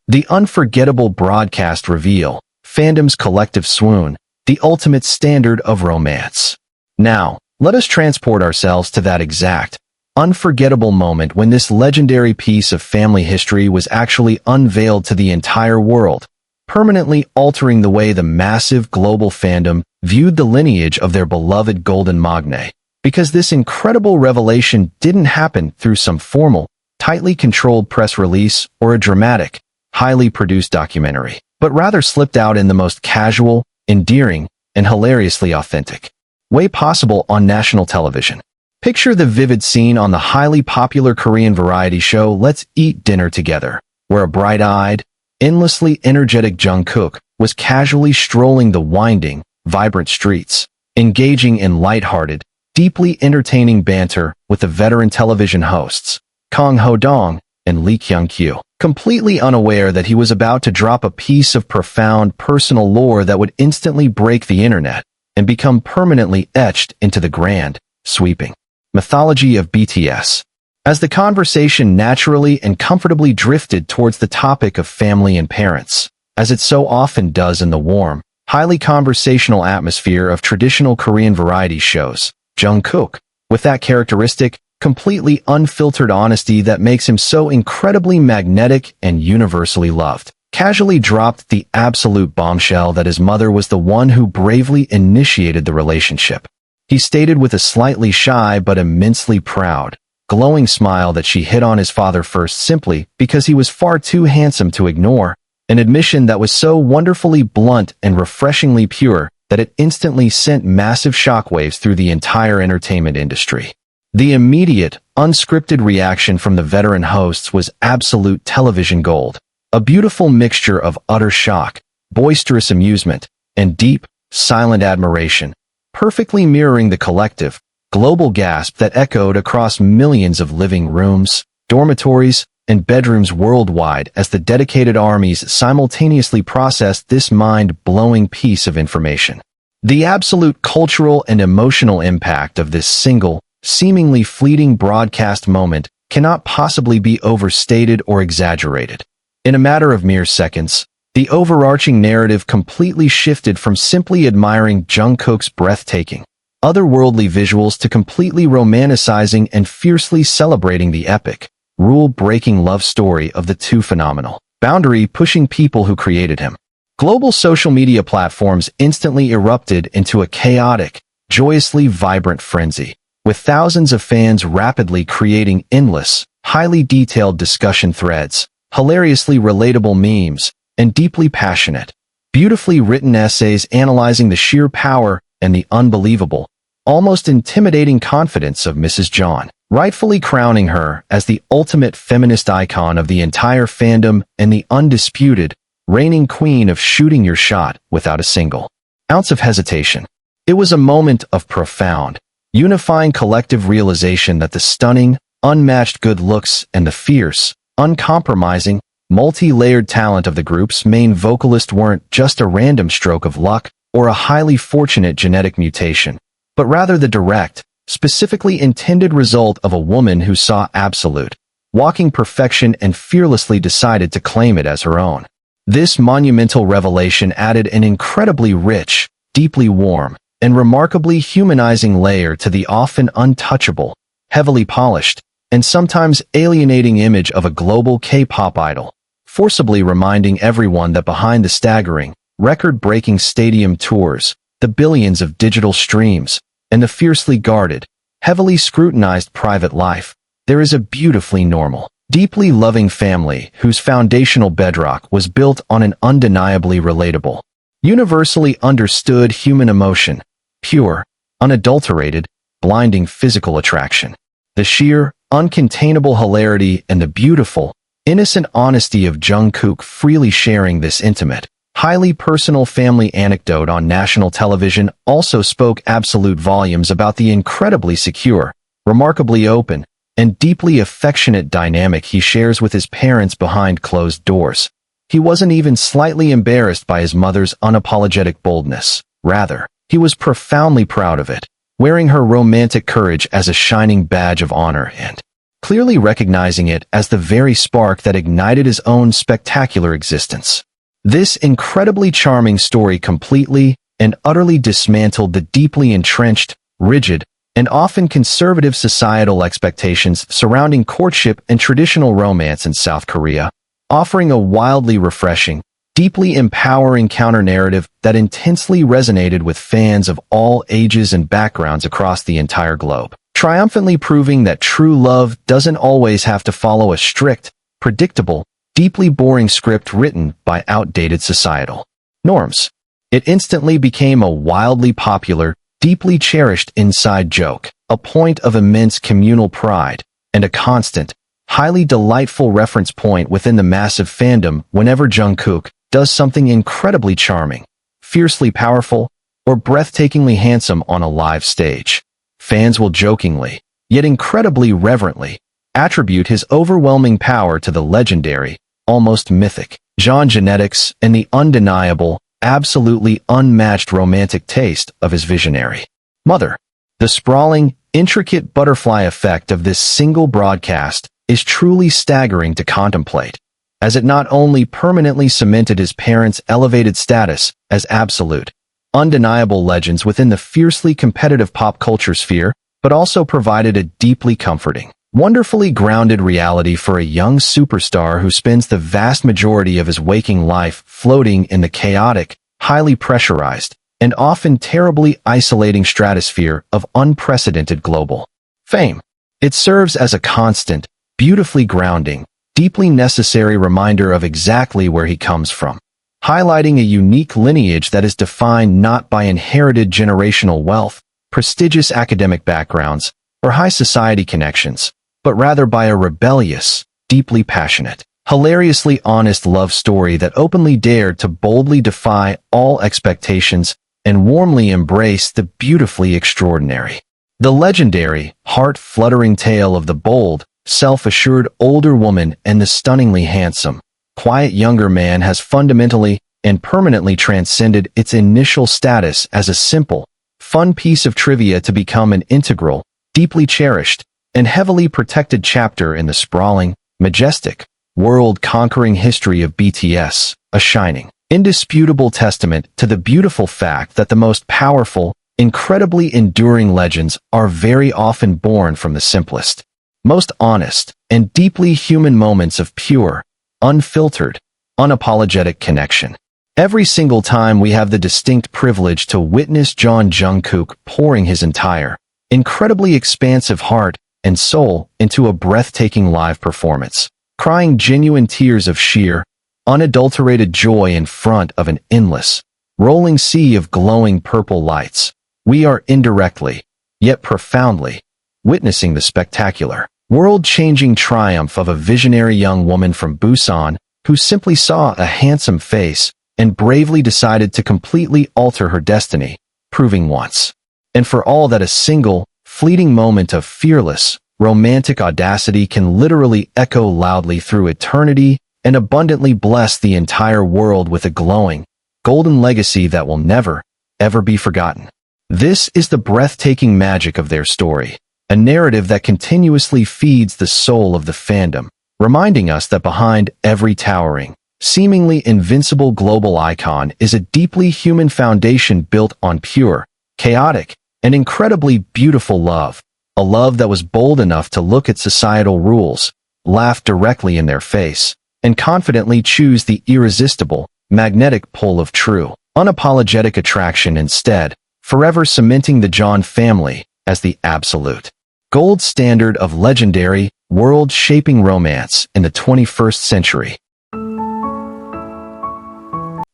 A: The unforgettable broadcast reveal, fandom's collective swoon, the ultimate standard of romance. Now, let us transport ourselves to that exact, unforgettable moment when this legendary piece of family history was actually unveiled to the entire world, permanently altering the way the massive global fandom viewed the lineage of their beloved Golden Magne, because this incredible revelation didn't happen through some formal, tightly controlled press release or a dramatic, highly produced documentary, but rather slipped out in the most casual, endearing, and hilariously authentic way possible on national television. Picture the vivid scene on the highly popular Korean variety show Let's Eat Dinner Together, where a bright-eyed, endlessly energetic Jungkook was casually strolling the winding, vibrant streets, engaging in lighthearted, deeply entertaining banter with the veteran television hosts, Kang Ho-dong and Lee Kyung-kyu, completely unaware that he was about to drop a piece of profound personal lore that would instantly break the internet and become permanently etched into the grand, sweeping mythology of BTS. As the conversation naturally and comfortably drifted towards the topic of family and parents, as it so often does in the warm, highly conversational atmosphere of traditional Korean variety shows, Jungkook, with that characteristic, completely unfiltered honesty that makes him so incredibly magnetic and universally loved, casually dropped the absolute bombshell that his mother was the one who bravely initiated the relationship. He stated with a slightly shy but immensely proud, glowing smile that she hit on his father first simply because he was far too handsome to ignore, an admission that was so wonderfully blunt and refreshingly pure that it instantly sent massive shockwaves through the entire entertainment industry. The immediate, unscripted reaction from the veteran hosts was absolute television gold, a beautiful mixture of utter shock, boisterous amusement, and deep, silent admiration, perfectly mirroring the collective, global gasp that echoed across millions of living rooms, dormitories, and bedrooms worldwide as the dedicated armies simultaneously processed this mind-blowing piece of information. The absolute cultural and emotional impact of this single, seemingly fleeting broadcast moment cannot possibly be overstated or exaggerated. In a matter of mere seconds, the overarching narrative completely shifted from simply admiring Jungkook's breathtaking, otherworldly visuals to completely romanticizing and fiercely celebrating the epic, rule-breaking love story of the two phenomenal, boundary-pushing people who created him. Global social media platforms instantly erupted into a chaotic, joyously vibrant frenzy, with thousands of fans rapidly creating endless, highly detailed discussion threads, hilariously relatable memes, and deeply passionate, beautifully written essays analyzing the sheer power and the unbelievable, almost intimidating confidence of Mrs. Jeon, rightfully crowning her as the ultimate feminist icon of the entire fandom and the undisputed, reigning queen of shooting your shot without a single ounce of hesitation. It was a moment of profound, unifying collective realization that the stunning, unmatched good looks and the fierce, uncompromising, multi-layered talent of the group's main vocalist weren't just a random stroke of luck or a highly fortunate genetic mutation, but rather the direct, specifically intended result of a woman who saw absolute, walking perfection and fearlessly decided to claim it as her own. This monumental revelation added an incredibly rich, deeply warm, and remarkably humanizing layer to the often untouchable, heavily polished, and sometimes alienating image of a global K-pop idol, forcibly reminding everyone that behind the staggering, record-breaking stadium tours, the billions of digital streams, and the fiercely guarded, heavily scrutinized private life, there is a beautifully normal, deeply loving family whose foundational bedrock was built on an undeniably relatable, universally understood human emotion, pure, unadulterated, blinding physical attraction. The sheer, uncontainable hilarity and the beautiful, innocent honesty of Jungkook freely sharing this intimate, highly personal family anecdote on national television also spoke absolute volumes about the incredibly secure, remarkably open, and deeply affectionate dynamic he shares with his parents behind closed doors. He wasn't even slightly embarrassed by his mother's unapologetic boldness. Rather, he was profoundly proud of it, wearing her romantic courage as a shining badge of honor and clearly recognizing it as the very spark that ignited his own spectacular existence. This incredibly charming story completely and utterly dismantled the deeply entrenched, rigid, and often conservative societal expectations surrounding courtship and traditional romance in South Korea, offering a wildly refreshing, deeply empowering counter-narrative that intensely resonated with fans of all ages and backgrounds across the entire globe, triumphantly proving that true love doesn't always have to follow a strict, predictable, deeply boring script written by outdated societal norms. It instantly became a wildly popular, deeply cherished inside joke, a point of immense communal pride, and a constant, highly delightful reference point within the massive fandom whenever Jungkook does something incredibly charming, fiercely powerful, or breathtakingly handsome on a live stage. Fans will jokingly, yet incredibly reverently, attribute his overwhelming power to the legendary, almost mythic, Jeon genetics and the undeniable, absolutely unmatched romantic taste of his visionary mother. The sprawling, intricate butterfly effect of this single broadcast is truly staggering to contemplate, as it not only permanently cemented his parents' elevated status as absolute, undeniable legends within the fiercely competitive pop culture sphere, but also provided a deeply comforting, wonderfully grounded reality for a young superstar who spends the vast majority of his waking life floating in the chaotic, highly pressurized, and often terribly isolating stratosphere of unprecedented global fame. It serves as a constant, beautifully grounding, deeply necessary reminder of exactly where he comes from, highlighting a unique lineage that is defined not by inherited generational wealth, prestigious academic backgrounds, or high society connections, but rather by a rebellious, deeply passionate, hilariously honest love story that openly dared to boldly defy all expectations and warmly embrace the beautifully extraordinary. The legendary, heart-fluttering tale of the bold, self-assured older woman and the stunningly handsome, quiet younger man has fundamentally and permanently transcended its initial status as a simple, fun piece of trivia to become an integral, deeply cherished, and heavily protected chapter in the sprawling, majestic, world-conquering history of BTS, a shining, indisputable testament to the beautiful fact that the most powerful, incredibly enduring legends are very often born from the simplest, most honest, and deeply human moments of pure, unfiltered, unapologetic connection. Every single time we have the distinct privilege to witness Jungkook pouring his entire, incredibly expansive heart and soul into a breathtaking live performance, crying genuine tears of sheer, unadulterated joy in front of an endless, rolling sea of glowing purple lights, we are indirectly, yet profoundly, witnessing the spectacular, world-changing triumph of a visionary young woman from Busan who simply saw a handsome face and bravely decided to completely alter her destiny, proving once and for all that a single, fleeting moment of fearless, romantic audacity can literally echo loudly through eternity and abundantly bless the entire world with a glowing, golden legacy that will never, ever be forgotten. This is the breathtaking magic of their story, a narrative that continuously feeds the soul of the fandom, reminding us that behind every towering, seemingly invincible global icon is a deeply human foundation built on pure, chaotic, and incredibly beautiful love, a love that was bold enough to look at societal rules, laugh directly in their face, and confidently choose the irresistible, magnetic pull of true, unapologetic attraction instead, forever cementing the Jeon family as the absolute gold standard of legendary, world-shaping romance in the 21st century.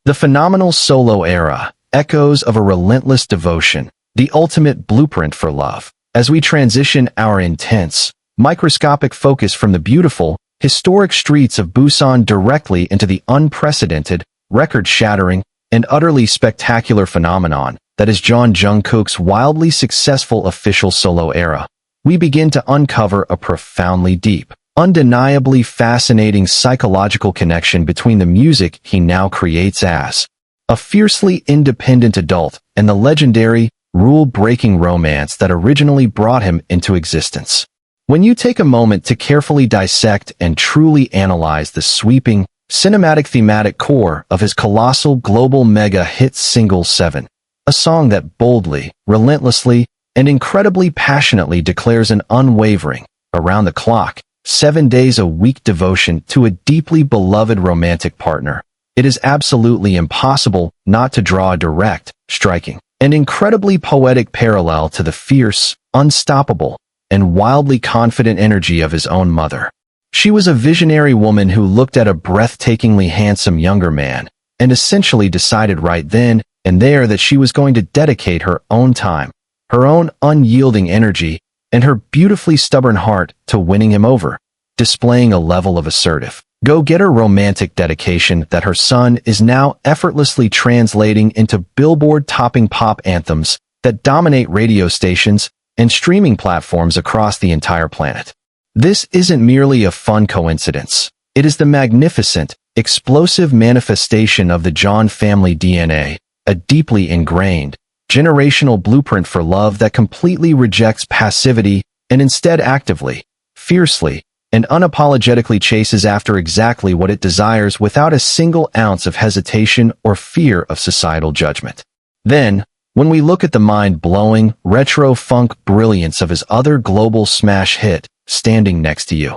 A: The phenomenal solo era, echoes of a relentless devotion, the ultimate blueprint for love. As we transition our intense, microscopic focus from the beautiful, historic streets of Busan directly into the unprecedented, record-shattering, and utterly spectacular phenomenon that is Jungkook's wildly successful official solo era, we begin to uncover a profoundly deep, undeniably fascinating psychological connection between the music he now creates as a fiercely independent adult and the legendary, rule-breaking romance that originally brought him into existence. When you take a moment to carefully dissect and truly analyze the sweeping, cinematic thematic core of his colossal global mega hit single 7, a song that boldly, relentlessly, and incredibly passionately declares an unwavering, around-the-clock, 7-days-a-week devotion to a deeply beloved romantic partner, it is absolutely impossible not to draw a direct, striking, and incredibly poetic parallel to the fierce, unstoppable, and wildly confident energy of his own mother. She was a visionary woman who looked at a breathtakingly handsome younger man and essentially decided right then and there that she was going to dedicate her own time, her own unyielding energy, and her beautifully stubborn heart to winning him over, displaying a level of assertive, go-getter romantic dedication that her son is now effortlessly translating into Billboard-topping pop anthems that dominate radio stations and streaming platforms across the entire planet. This isn't merely a fun coincidence. It is the magnificent, explosive manifestation of the Jeon family DNA, a deeply ingrained, generational blueprint for love that completely rejects passivity and instead actively, fiercely, and unapologetically chases after exactly what it desires without a single ounce of hesitation or fear of societal judgment. Then, when we look at the mind-blowing, retro-funk brilliance of his other global smash hit, Standing Next to You,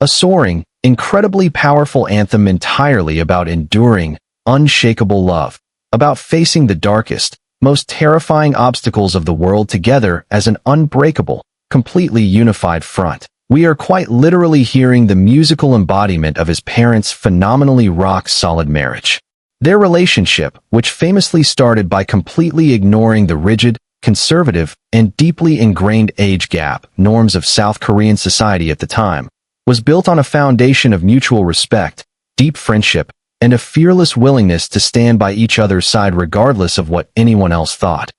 A: a soaring, incredibly powerful anthem entirely about enduring, unshakable love, about facing the darkest, most terrifying obstacles of the world together as an unbreakable, completely unified front. We are quite literally hearing the musical embodiment of his parents' phenomenally rock-solid marriage. Their relationship, which famously started by completely ignoring the rigid, conservative, and deeply ingrained age gap norms of South Korean society at the time, was built on a foundation of mutual respect, deep friendship, and a fearless willingness to stand by each other's side regardless of what anyone else thought,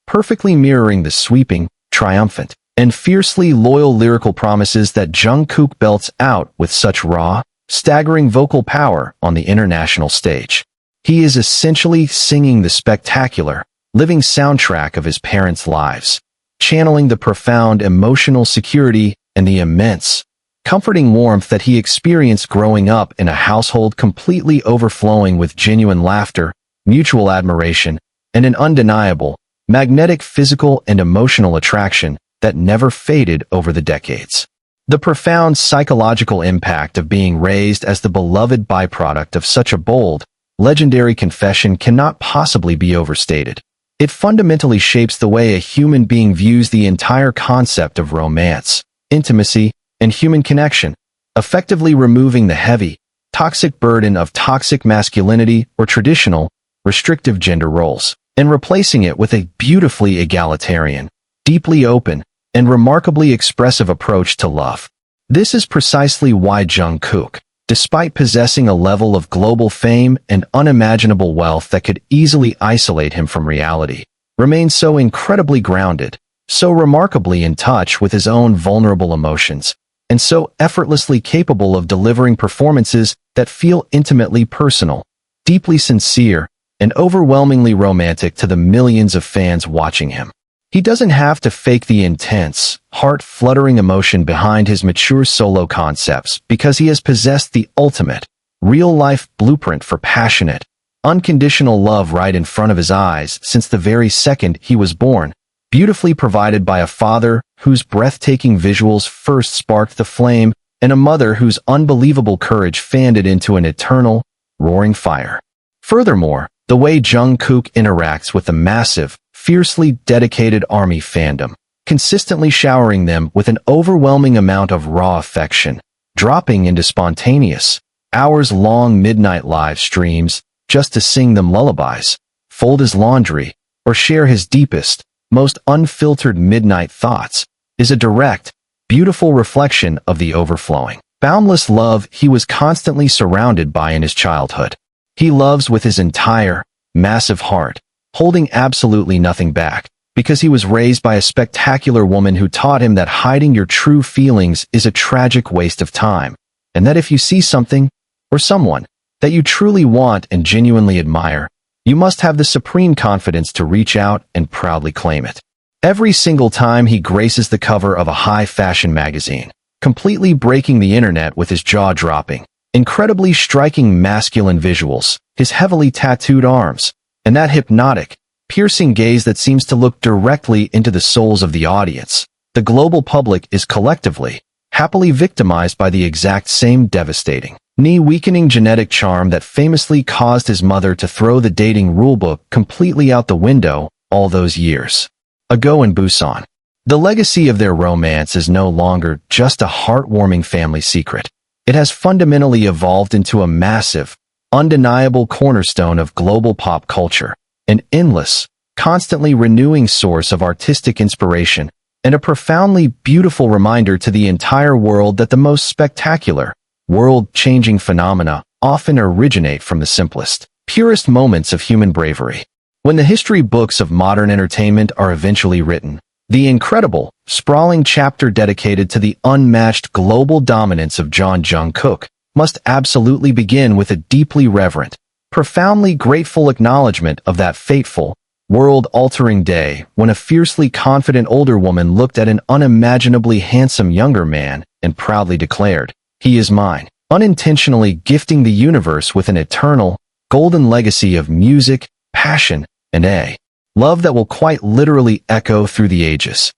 A: perfectly mirroring the sweeping, triumphant, and fiercely loyal lyrical promises that Jungkook belts out with such raw, staggering vocal power on the international stage. He is essentially singing the spectacular, living soundtrack of his parents' lives, channeling the profound emotional security and the immense, comforting warmth that he experienced growing up in a household completely overflowing with genuine laughter, mutual admiration, and an undeniable, magnetic physical and emotional attraction that never faded over the decades. The profound psychological impact of being raised as the beloved byproduct of such a bold, legendary confession cannot possibly be overstated. It fundamentally shapes the way a human being views the entire concept of romance, intimacy, and human connection, effectively removing the heavy, toxic burden of toxic masculinity or traditional, restrictive gender roles, and replacing it with a beautifully egalitarian, deeply open, and remarkably expressive approach to love. This is precisely why Jungkook, despite possessing a level of global fame and unimaginable wealth that could easily isolate him from reality, remains so incredibly grounded, so remarkably in touch with his own vulnerable emotions, and so effortlessly capable of delivering performances that feel intimately personal, deeply sincere, and overwhelmingly romantic to the millions of fans watching him. He doesn't have to fake the intense, heart-fluttering emotion behind his mature solo concepts because he has possessed the ultimate, real-life blueprint for passionate, unconditional love right in front of his eyes since the very second he was born, beautifully provided by a father whose breathtaking visuals first sparked the flame and a mother whose unbelievable courage fanned it into an eternal, roaring fire. Furthermore, the way Jungkook interacts with the massive, fiercely dedicated ARMY fandom, consistently showering them with an overwhelming amount of raw affection, dropping into spontaneous, hours-long midnight live streams just to sing them lullabies, fold his laundry, or share his deepest, most unfiltered midnight thoughts, is a direct, beautiful reflection of the overflowing, boundless love he was constantly surrounded by in his childhood. He loves with his entire, massive heart, holding absolutely nothing back, because he was raised by a spectacular woman who taught him that hiding your true feelings is a tragic waste of time, and that if you see something, or someone, that you truly want and genuinely admire, you must have the supreme confidence to reach out and proudly claim it. Every single time he graces the cover of a high-fashion magazine, completely breaking the internet with his jaw-dropping, incredibly striking masculine visuals, his heavily tattooed arms, and that hypnotic, piercing gaze that seems to look directly into the souls of the audience, the global public is collectively, happily victimized by the exact same devastating, knee-weakening genetic charm that famously caused his mother to throw the dating rulebook completely out the window all those years ago in Busan. The legacy of their romance is no longer just a heartwarming family secret. It has fundamentally evolved into a massive, undeniable cornerstone of global pop culture, an endless, constantly renewing source of artistic inspiration, and a profoundly beautiful reminder to the entire world that the most spectacular, world-changing phenomena often originate from the simplest, purest moments of human bravery. When the history books of modern entertainment are eventually written, the incredible, sprawling chapter dedicated to the unmatched global dominance of Jungkook, must absolutely begin with a deeply reverent, profoundly grateful acknowledgement of that fateful, world-altering day when a fiercely confident older woman looked at an unimaginably handsome younger man and proudly declared, "He is mine," unintentionally gifting the universe with an eternal, golden legacy of music, passion, and a love that will quite literally echo through the ages.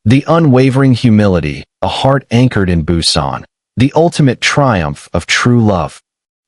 A: The unwavering humility, a heart anchored in Busan, the ultimate triumph of true love.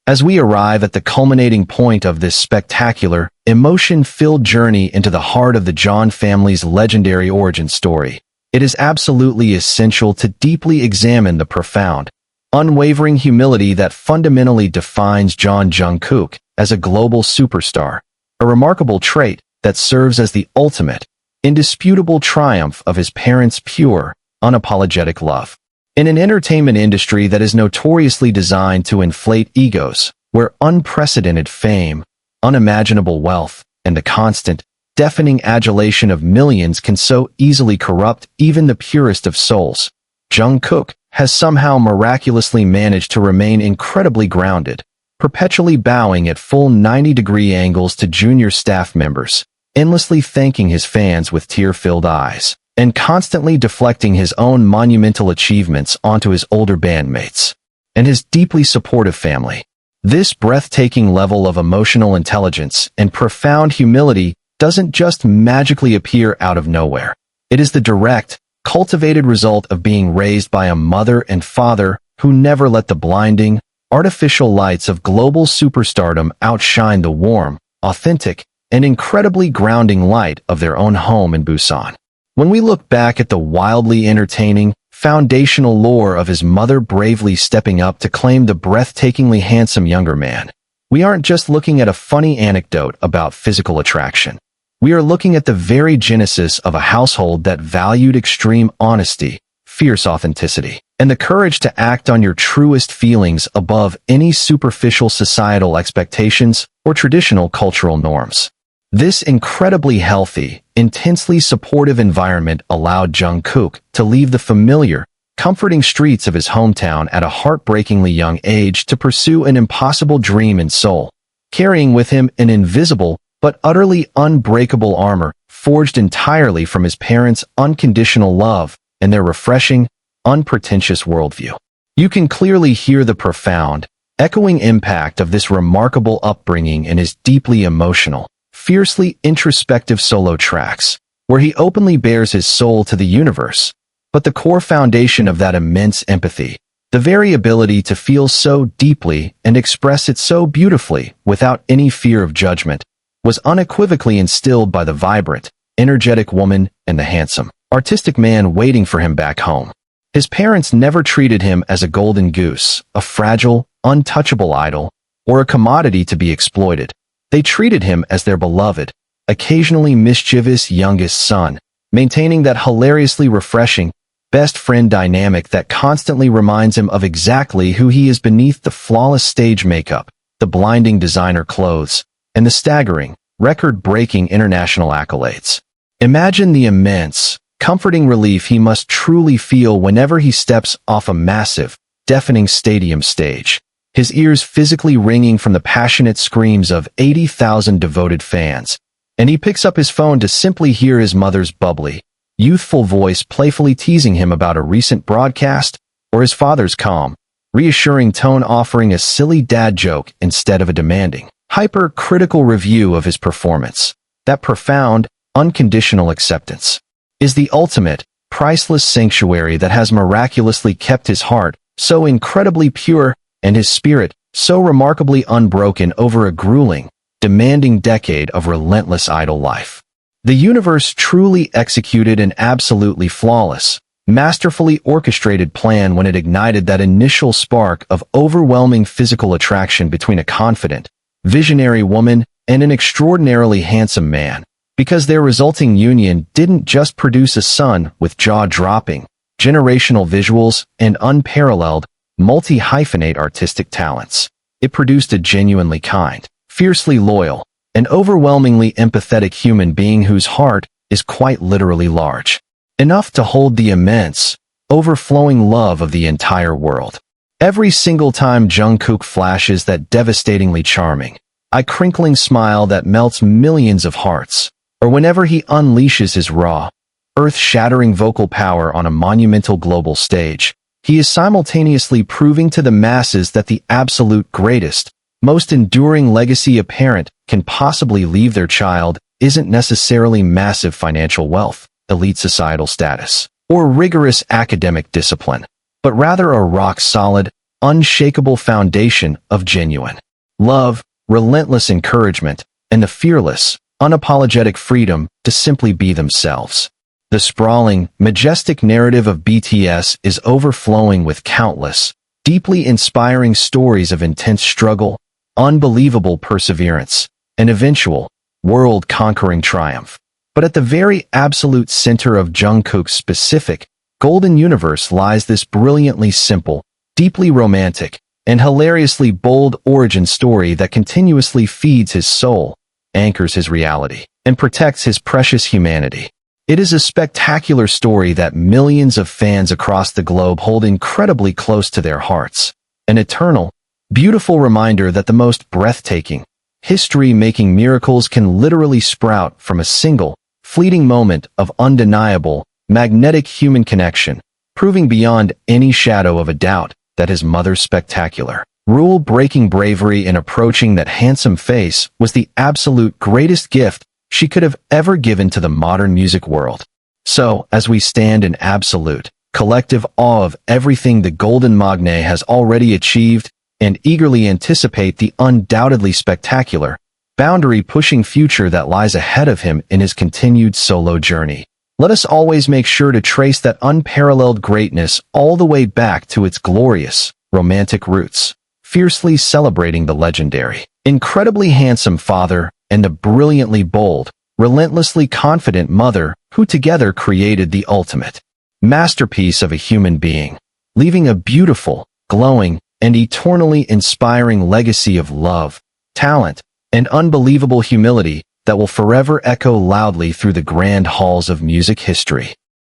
A: As we arrive at the culminating point of this spectacular, emotion-filled journey into the heart of the Jeon family's legendary origin story, it is absolutely essential to deeply examine the profound, unwavering humility that fundamentally defines Jungkook as a global superstar, a remarkable trait that serves as the ultimate, indisputable triumph of his parents' pure, unapologetic love. In an entertainment industry that is notoriously designed to inflate egos, where unprecedented fame, unimaginable wealth, and the constant, deafening adulation of millions can so easily corrupt even the purest of souls, Jungkook has somehow miraculously managed to remain incredibly grounded, perpetually bowing at full 90-degree angles to junior staff members, endlessly thanking his fans with tear-filled eyes, and constantly deflecting his own monumental achievements onto his older bandmates and his deeply supportive family. This breathtaking level of emotional intelligence and profound humility doesn't just magically appear out of nowhere. It is the direct, cultivated result of being raised by a mother and father who never let the blinding, artificial lights of global superstardom outshine the warm, authentic, and incredibly grounding light of their own home in Busan. When we look back at the wildly entertaining, foundational lore of his mother bravely stepping up to claim the breathtakingly handsome younger man, we aren't just looking at a funny anecdote about physical attraction. We are looking at the very genesis of a household that valued extreme honesty, fierce authenticity, and the courage to act on your truest feelings above any superficial societal expectations or traditional cultural norms. This incredibly healthy, intensely supportive environment allowed Jungkook to leave the familiar, comforting streets of his hometown at a heartbreakingly young age to pursue an impossible dream in Seoul, carrying with him an invisible but utterly unbreakable armor forged entirely from his parents' unconditional love and their refreshing, unpretentious worldview. You can clearly hear the profound, echoing impact of this remarkable upbringing in his deeply emotional, fiercely introspective solo tracks, where he openly bears his soul to the universe. But the core foundation of that immense empathy, the very ability to feel so deeply and express it so beautifully without any fear of judgment, was unequivocally instilled by the vibrant, energetic woman and the handsome, artistic man waiting for him back home. His parents never treated him as a golden goose, a fragile, untouchable idol, or a commodity to be exploited. They treated him as their beloved, occasionally mischievous youngest son, maintaining that hilariously refreshing, best friend dynamic that constantly reminds him of exactly who he is beneath the flawless stage makeup, the blinding designer clothes, and the staggering, record-breaking international accolades. Imagine the immense, comforting relief he must truly feel whenever he steps off a massive, deafening stadium stage, his ears physically ringing from the passionate screams of 80,000 devoted fans, and he picks up his phone to simply hear his mother's bubbly, youthful voice playfully teasing him about a recent broadcast, or his father's calm, reassuring tone offering a silly dad joke instead of a demanding, hyper-critical review of his performance. That profound, unconditional acceptance is the ultimate, priceless sanctuary that has miraculously kept his heart so incredibly pure and his spirit so remarkably unbroken over a grueling, demanding decade of relentless idol life. The universe truly executed an absolutely flawless, masterfully orchestrated plan when it ignited that initial spark of overwhelming physical attraction between a confident, visionary woman and an extraordinarily handsome man, because their resulting union didn't just produce a son with jaw-dropping, generational visuals and unparalleled, multi-hyphenate artistic talents. It produced a genuinely kind, fiercely loyal, and overwhelmingly empathetic human being whose heart is quite literally large. Enough to hold the immense, overflowing love of the entire world. Every single time Jungkook flashes that devastatingly charming, eye-crinkling smile that melts millions of hearts, or whenever he unleashes his raw, earth-shattering vocal power on a monumental global stage, he is simultaneously proving to the masses that the absolute greatest, most enduring legacy a parent can possibly leave their child isn't necessarily massive financial wealth, elite societal status, or rigorous academic discipline, but rather a rock-solid, unshakable foundation of genuine love, relentless encouragement, and the fearless, unapologetic freedom to simply be themselves. The sprawling, majestic narrative of BTS is overflowing with countless, deeply inspiring stories of intense struggle, unbelievable perseverance, and eventual, world-conquering triumph. But at the very absolute center of Jungkook's specific, golden universe lies this brilliantly simple, deeply romantic, and hilariously bold origin story that continuously feeds his soul, anchors his reality, and protects his precious humanity. It is a spectacular story that millions of fans across the globe hold incredibly close to their hearts. An eternal, beautiful reminder that the most breathtaking, history-making miracles can literally sprout from a single, fleeting moment of undeniable, magnetic human connection, proving beyond any shadow of a doubt that his mother's spectacular, rule-breaking bravery in approaching that handsome face was the absolute greatest gift she could have ever given to the modern music world. So, as we stand in absolute, collective awe of everything the Golden Magne has already achieved and eagerly anticipate the undoubtedly spectacular, boundary-pushing future that lies ahead of him in his continued solo journey, let us always make sure to trace that unparalleled greatness all the way back to its glorious, romantic roots, fiercely celebrating the legendary, incredibly handsome father and the brilliantly bold, relentlessly confident mother who together created the ultimate masterpiece of a human being, leaving a beautiful, glowing, and eternally inspiring legacy of love, talent, and unbelievable humility that will forever echo loudly through the grand halls of music history.